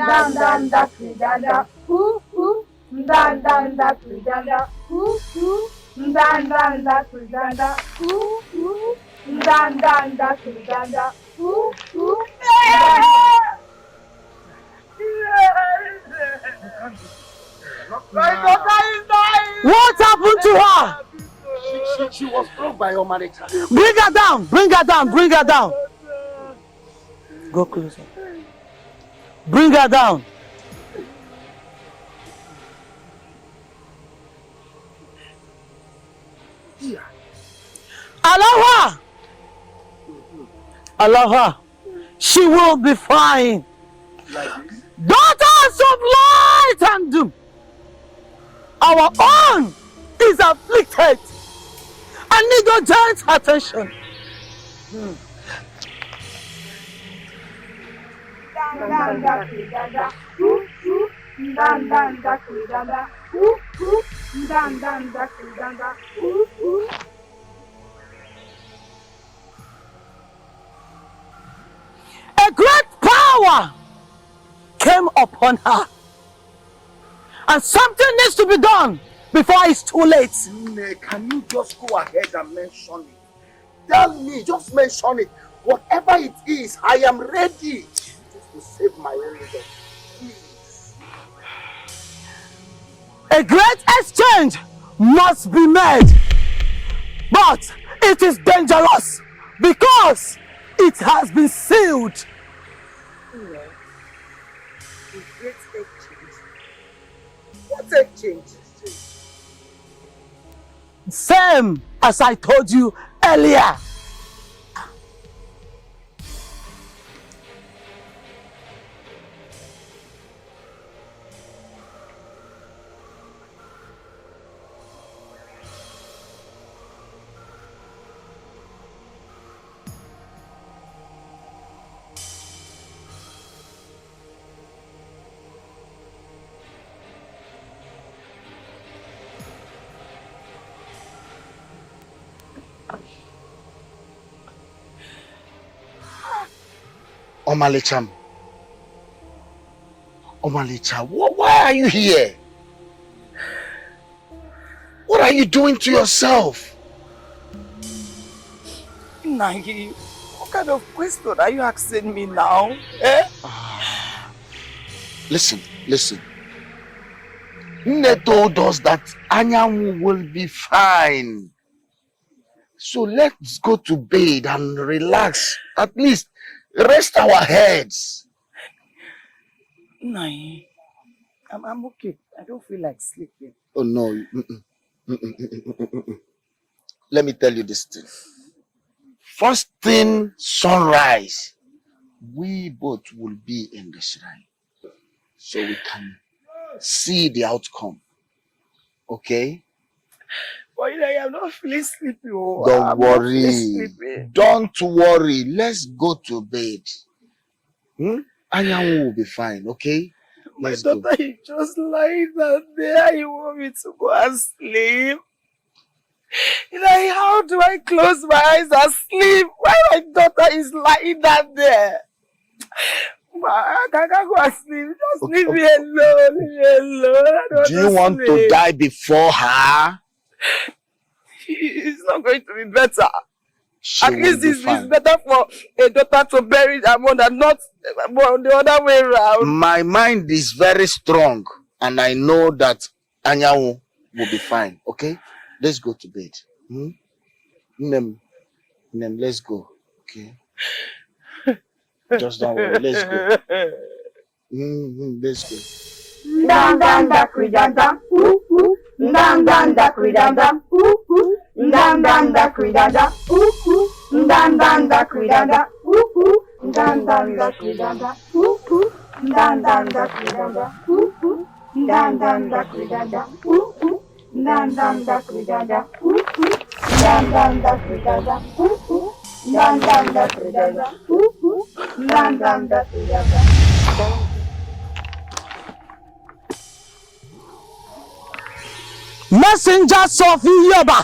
ndanda kridanda, ndanda kridanda, ndanda kridanda, ndanda kridanda, My daughter is dying! What happened to her? She was struck by your marriage. Bring her down! Bring her down! Bring her down! Go closer. Bring her down. Allow her! Allow her. She will be fine. Daughters of light and doom. Our own is afflicted and need your giant attention. Ndanda kridanda, ndanda kridanda, ndanda kridanda. A great power came upon her. And something needs to be done before it's too late. Can you just go ahead and mention it? Tell me, just mention it. Whatever it is, I am ready to save my own life. Please. A great exchange must be made. But it is dangerous because it has been sealed. Great exchange. What exchange? Same as I told you earlier. Omalicham. Omalicha, why are you here? What are you doing to yourself? Nagi, what kind of question are you asking me now? Eh? Listen. Nne told us that Anyawu will be fine. So let's go to bed and relax. At least rest our heads. Nai, I'm okay. I don't feel like sleeping. Oh no. Let me tell you this thing. First thing, sunrise, we both will be in the shrine. So we can see the outcome. Okay? But I am not feeling sleepy. Oh. Don't worry. Don't worry. Let's go to bed. Anyawu will be fine, okay? My daughter is just lying down there. You want me to go and sleep? How do I close my eyes and sleep while my daughter is lying down there? I can't go and sleep. Just leave me alone. Leave me alone. Do you want to die before her? It's not going to be better. She At least it's better for a daughter to bury her mother, not the other way around. My mind is very strong, and I know that Anyawu will be fine. Okay, let's go to bed. Nem, let's go. Okay, just don't worry. Let's go. Let's go. Ndanda kridanda, ndanda kridanda, ndanda kridanda, ndanda kridanda, ndanda kridanda, ndanda kridanda, ndanda kridanda, ndanda kridanda, ndanda kridanda, ndanda kridanda, ndanda kridanda. Messengers of Yoba,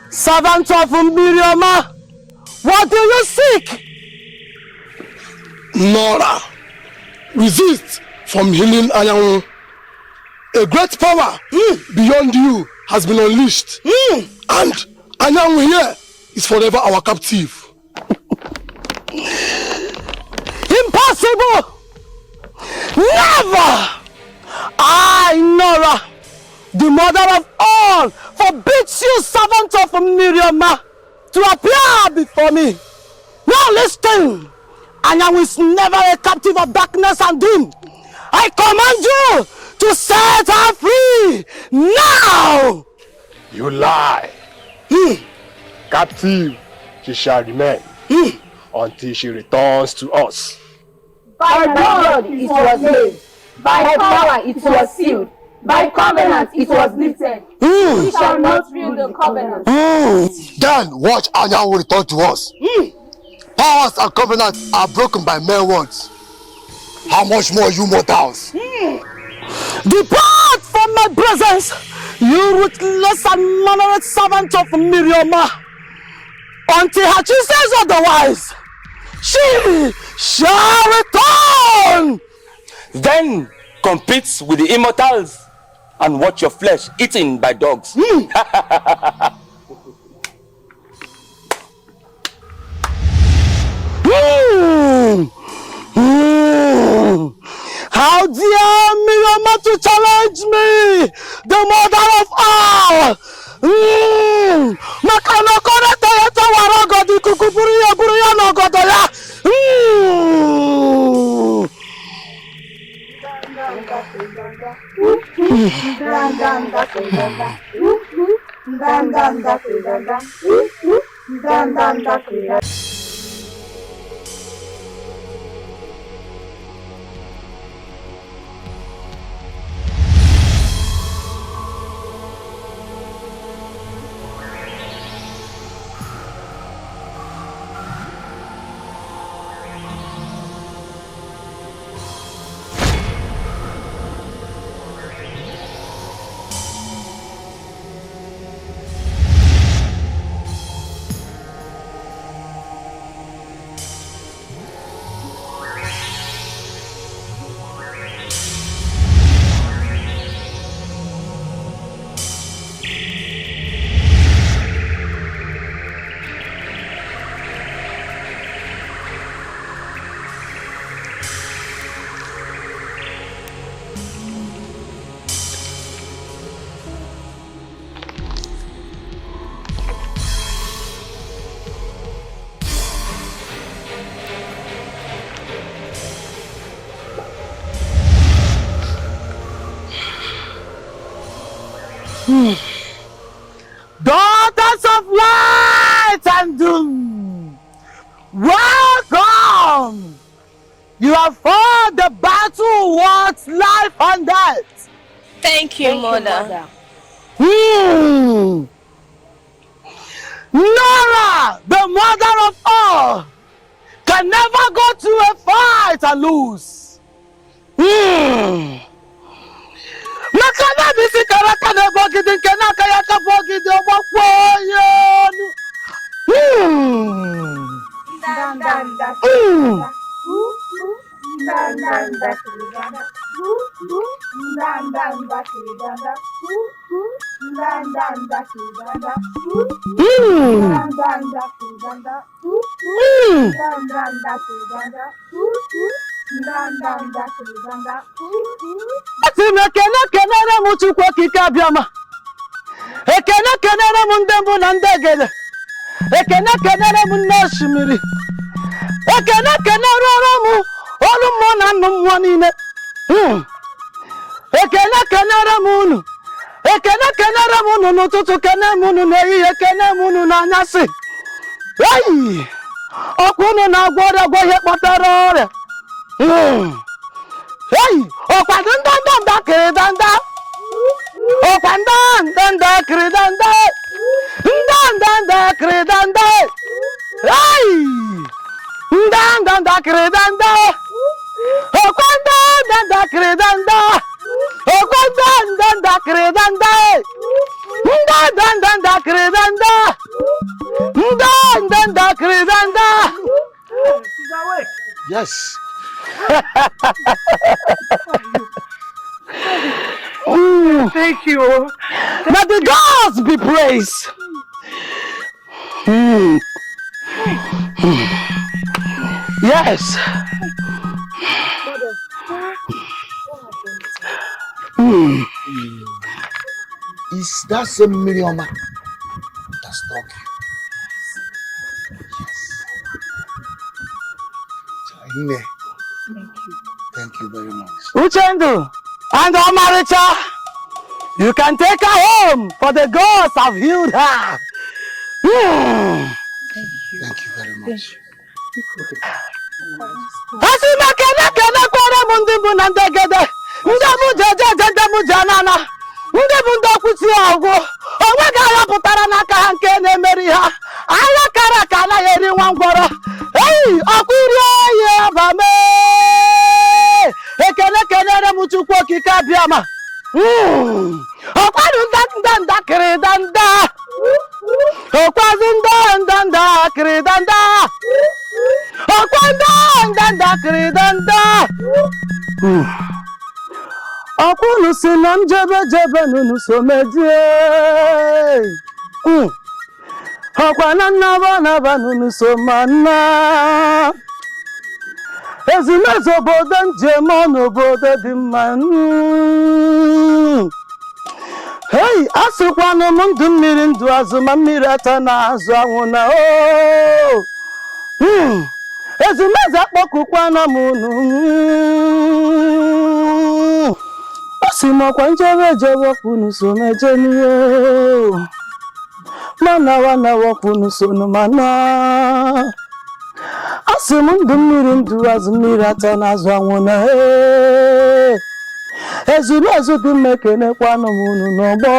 servants of Mbirioma, what do you seek? Nora, resist from healing Anyawu. A great power beyond you has been unleashed. And Anyawu here is forever our captive. Impossible! Never! I, Nora, the mother of all, forbids you, servant of Miriam, to appear before me. Now listen, Anyawu is never a captive of darkness and doom. I command you to set her free now! You lie. Captive she shall remain until she returns to us. By blood it was made, by power it was sealed, by covenant it was lifted. We shall not rule the covenant. Then watch Anyawu return to us. Powers and covenants are broken by mere words. How much more you mortals? Depart from my presence, you ruthless and malicious servant of Miriam. Until Hachi says otherwise, she shall return. Then compete with the immortals and watch your flesh eaten by dogs. How dare Miriam to challenge me, the mother of all? Daughters of light and doom, welcome! You have fought the battle worth life and death. Thank you, Mother. Nora, the mother of all, can never go to a fight and lose. Nakana bisi karaka de bogidi kenaka yaka bogidi obakwoyo. Ekene kenere mu Chukwu okike abịama. Ekene kenere mu ndị mbụ na ndị egede. Ekene kenere mu nne osimiri. Ekene kenere mu olu mmụọ na nnụ mmụọ niile. Ekene kenere mu unu. Ekene kenere mu unu n'ụtụtụ, kene mu unu n'ehihie, kene mu unu n'anyasị. Ọkwa unu na-agwọ ọrịa gwa ihe kpatara ọrịa. Ọkwa ndanda kiri danda. Ọkwa ndanda kiri danda. Ndanda kiri danda. Ndanda kiri danda. Ọkwa ndanda kiri danda. Ọkwa ndanda kiri danda. Ndanda kiri danda. Ndanda kiri danda. Yes. Thank you. May the gods be praised. Yes. Is that same Miriama that struck you? Yes. Thank you very much. Uchendu and Omaricha, you can take her home, for the gods have healed her. Thank you very much. Akunu sinam jebe nunu someje. Akwana naba nunu somana. Ezimezo bodo njemo n'obodo dị mma. Hey, asịkwanụ m ndụ mmiri ndụ azụma mmiri ata na azụ anwụ na Ezimezo akpọkụkwana m unu. Asị m ọkwa njebe wọkwunu so meje n'ihe. Mana wọkwunu so n'mana. Asị m ndụ mmiri ndụ azụ mmiri ata na azụ anwụ na Ezimezo dị m ekenekwanụ m unu n'ọgbọ.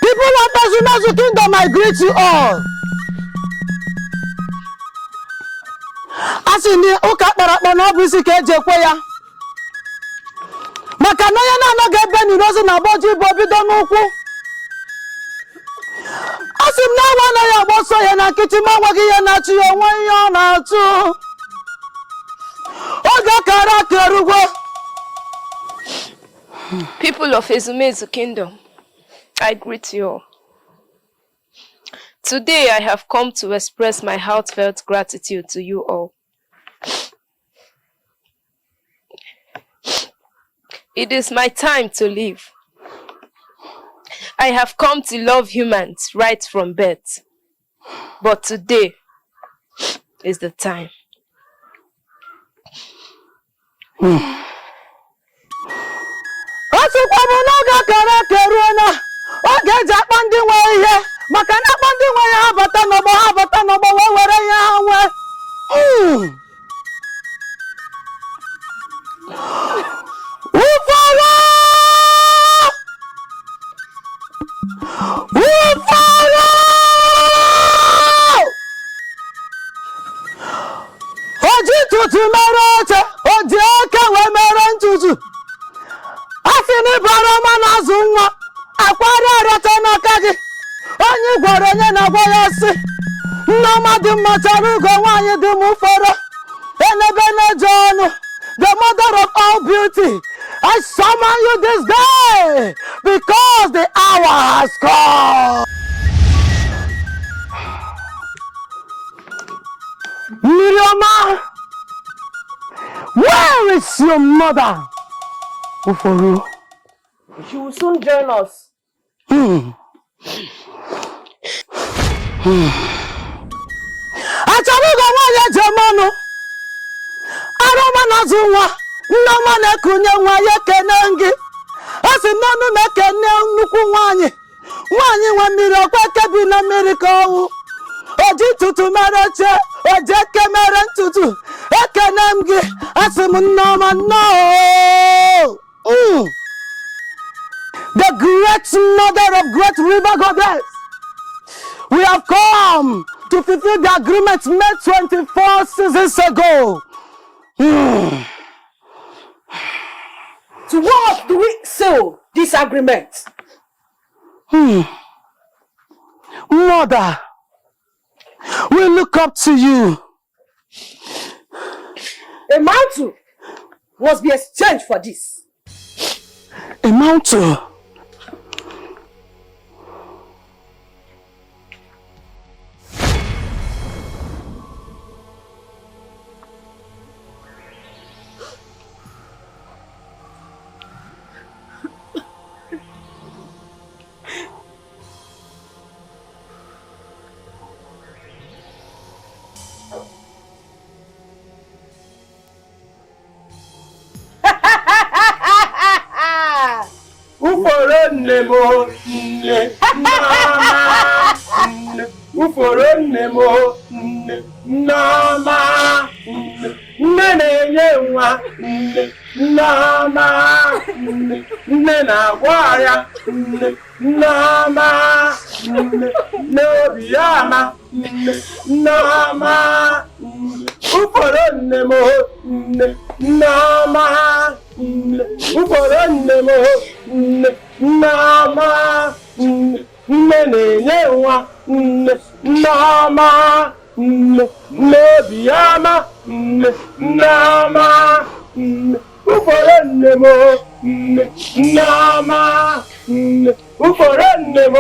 People of Ezimezo Kingdom, I greet you all. Asị ni ụka kpọrọ na ọ bụ isi ka eji ekwe ya. Maka na onye na-anọghị ebe n'irozi na abọji bụ obido n'ụkwụ. Asị m na awa anaghị agba ọsọ ya na nkịtị ma nweghị ihe na-achụ ya onwe ihe ọ na-achụ. Oge kara aka erugwo. People of Ezumezu Kingdom, I greet you all. Today I have come to express my heartfelt gratitude to you all. It is my time to live. I have come to love humans right from birth. But today is the time. Asịkwa m n'oge kara aka eruona. Oge eji akpa ndị nwe ihe. Maka na akpa ndị nwe ya ha bata n'ọgbọ wee were ihe ha nwee. Ufala! Oji tutu mere oche, oji aka wee mere ntutu. Asị na ịbara ọma na-azụ nwa, akwara arịata n'aka gị. Onye gwara onye na-agwa ya sị, Nneọma dị mma chọrọ ugo nwaanyị dị m ufere. Enebe na-eje ọnụ, the mother of all beauty. I summon you this day because the hour has come. Miriama, where is your mother? Uforo. She will soon join us. Acharugo nwaanyị Jemanu. Aroma na-azụ nwa. Nneọma na-ekunye nwa ya ekene gị. Asị n'ọnụ na-ekene nnukwu nwaanyị. Nwaanyị nwe mmiri ọkwa eke bi na mmiri ka ọwụ. Oji tutu mere oche, oji eke mere ntutu. Ekene m gị, asị m Nneọma nnọọ. The great mother of great river goddess. We have come to fulfill the agreement made 24 seasons ago. To what do we seal this agreement? Mother, we look up to you. A mantle must be exchanged for this. A mantle? Uforo nemo nne Nneoma nne Uforo nemo nne Nneoma nne Nne na-enye nwa nne Nneoma nne Nne na-agwa ya nne Nneoma nne N'obi ya ma nne Nneoma nne Uforo nemo nne Nneoma nne Uforo nemo nne Nneoma nne Nne na-enye nwa nne Nneoma nne N'obi ya ma nne Nneoma nne Uforo nemo nne Nneoma nne Uforo nemo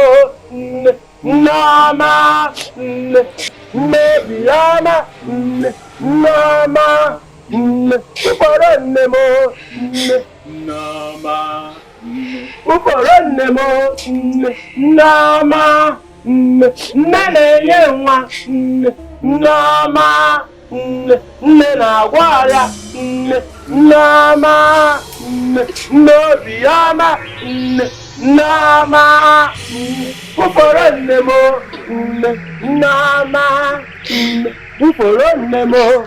nne Nneoma nne N'obi ya ma nne Nneoma nne Uforo nemo nne Nneoma Uforo nemo nne Nneoma nne Nne na-enye nwa nne Nneoma nne Nne na-agwa ya nne Nneoma nne N'obi ya ma nne Nneoma nne Uforo nemo nne Nneoma nne Uforo nemo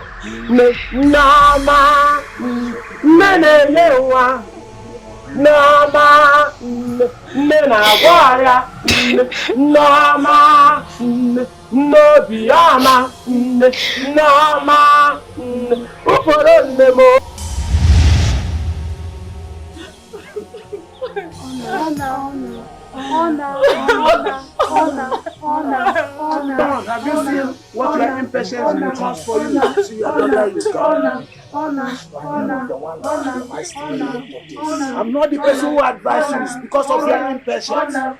nne Nneoma nne na-enye nwa Nneoma nne Nne na-agwa ya nne Nneoma nne N'obi ya ma nne Nneoma nne Uforo nemo. Have you seen what your impatience will cause for you to see your daughter is gone? I'm not the person who advises you. It's because of your impatience. Now,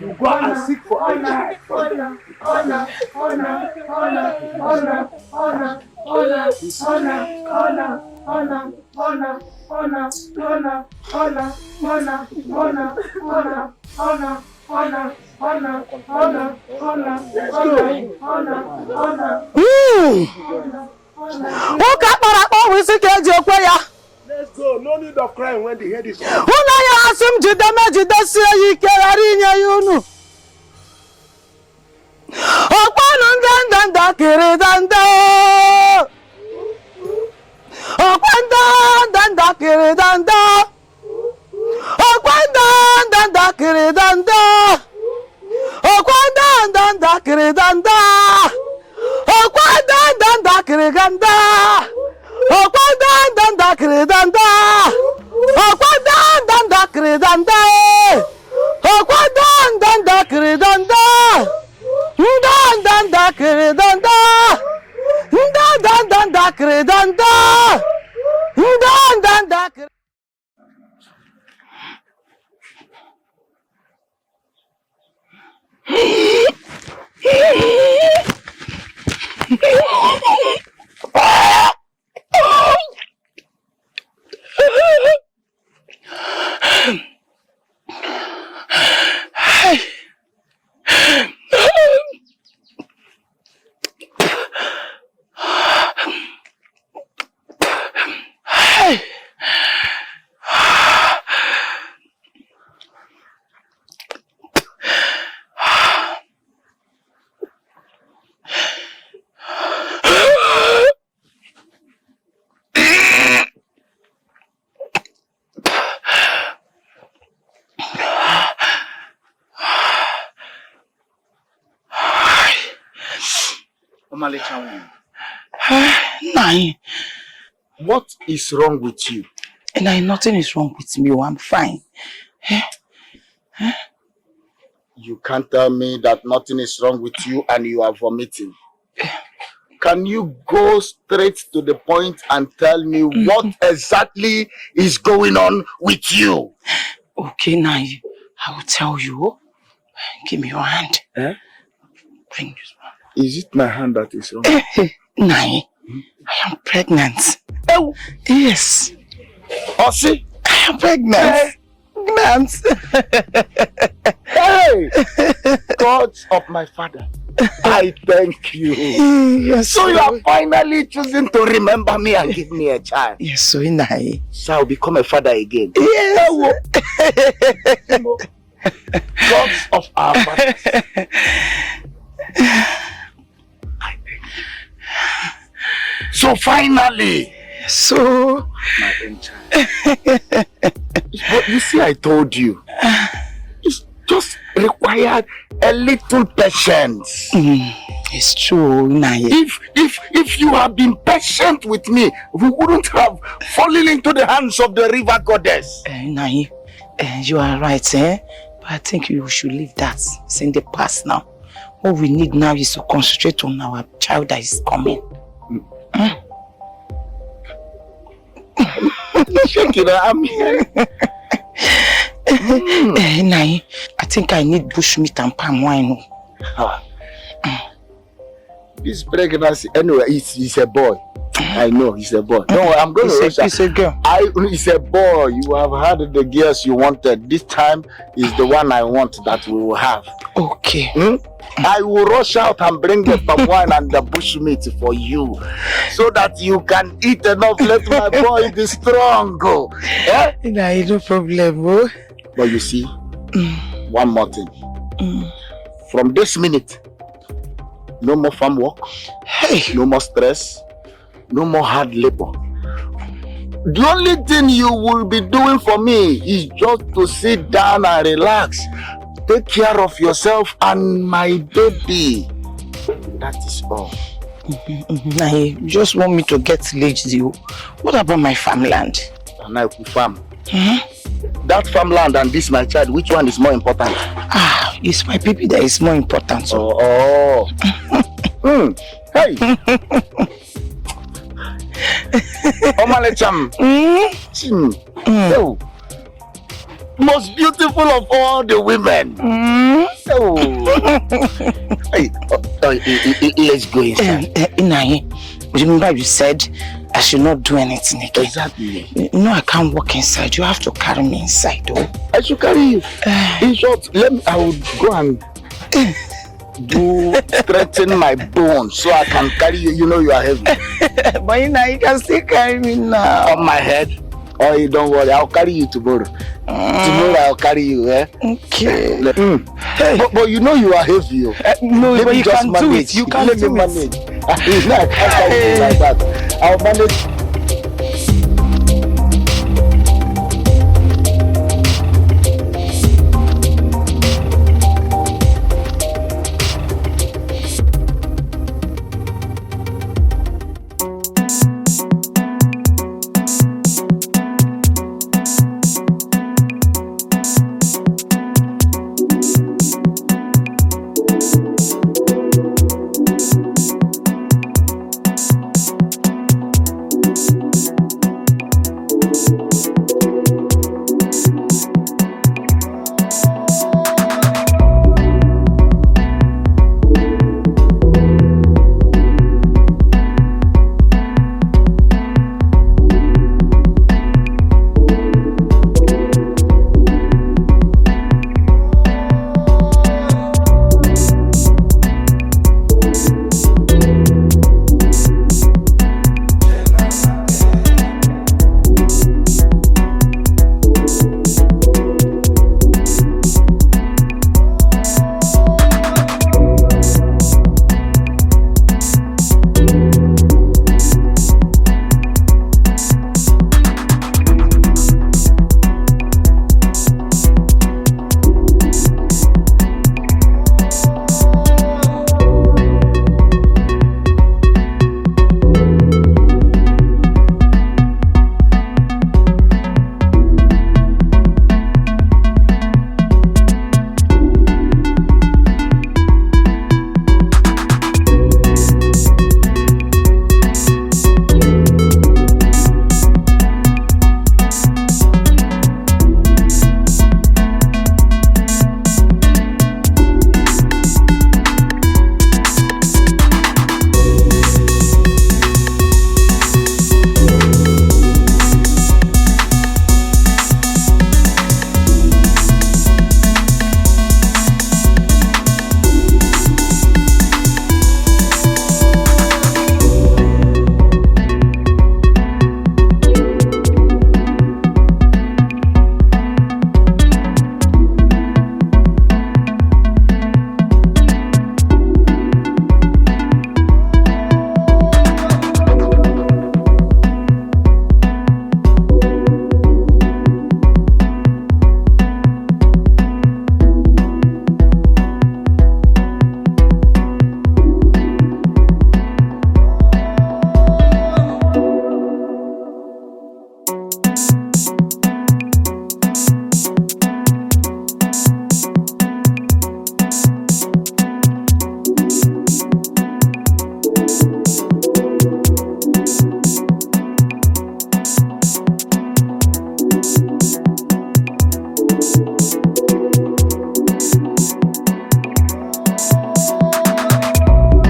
you go and seek for a child from them. Let's go. No need of crying when the head is on. What is wrong with you? And nothing is wrong with me. I'm fine. You can't tell me that nothing is wrong with you and you are vomiting. Can you go straight to the point and tell me what exactly is going on with you? Okay, now I will tell you. Give me your hand. Eh? Bring this one. Is it my hand that is wrong? Nai, I am pregnant. Oh, yes. Osi? I am pregnant. Hey! God of my father, I thank you. Yes, so you are finally choosing to remember me and give me a child. Yes, so Nai. So I'll become a father again. Yes. Gods of our fathers. I thank you. So finally. So. My own child. But you see, I told you. It's just required a little patience. It's true, Nai. If you had been patient with me, we wouldn't have fallen into the hands of the river goddess. Nai, you are right, eh? But I think you should leave that. It's in the past now. What we need now is to concentrate on our child that is coming. I'm here. Nai, I think I need bushmeat and palm wine. This pregnancy, anyway, he's a boy. I know he's a boy. No, I'm going to rush. It's a girl. It's a boy. You have had the girls you wanted. This time is the one I want that we will have. Okay. I will rush out and bring the palm wine and the bushmeat for you, so that you can eat enough. Let my boy be strong. Go. Eh? No problem, bro. But you see, one more thing. From this minute, no more farm work. Hey. No more stress. No more hard labor. The only thing you will be doing for me is just to sit down and relax. Take care of yourself and my baby. That is all. You just want me to get lazy. What about my farmland? And I will farm. That farmland and this my child, which one is more important? It's my baby that is more important. Oh. Hey. Omalecham. Most beautiful of all the women. Hey, let's go inside. Remember you said I should not do anything again. Exactly. No, I can't walk inside. You have to carry me inside, though. I should carry you. In short, I will go and strengthen my bones so I can carry you. You know you are heavy. But you can still carry me now. On my head. Oh, you don't worry. I'll carry you tomorrow. Tomorrow I'll carry you. Okay. But you know you are heavy. No, but you can do it. You can do it. Let me manage. I can't carry you like that. I'll manage.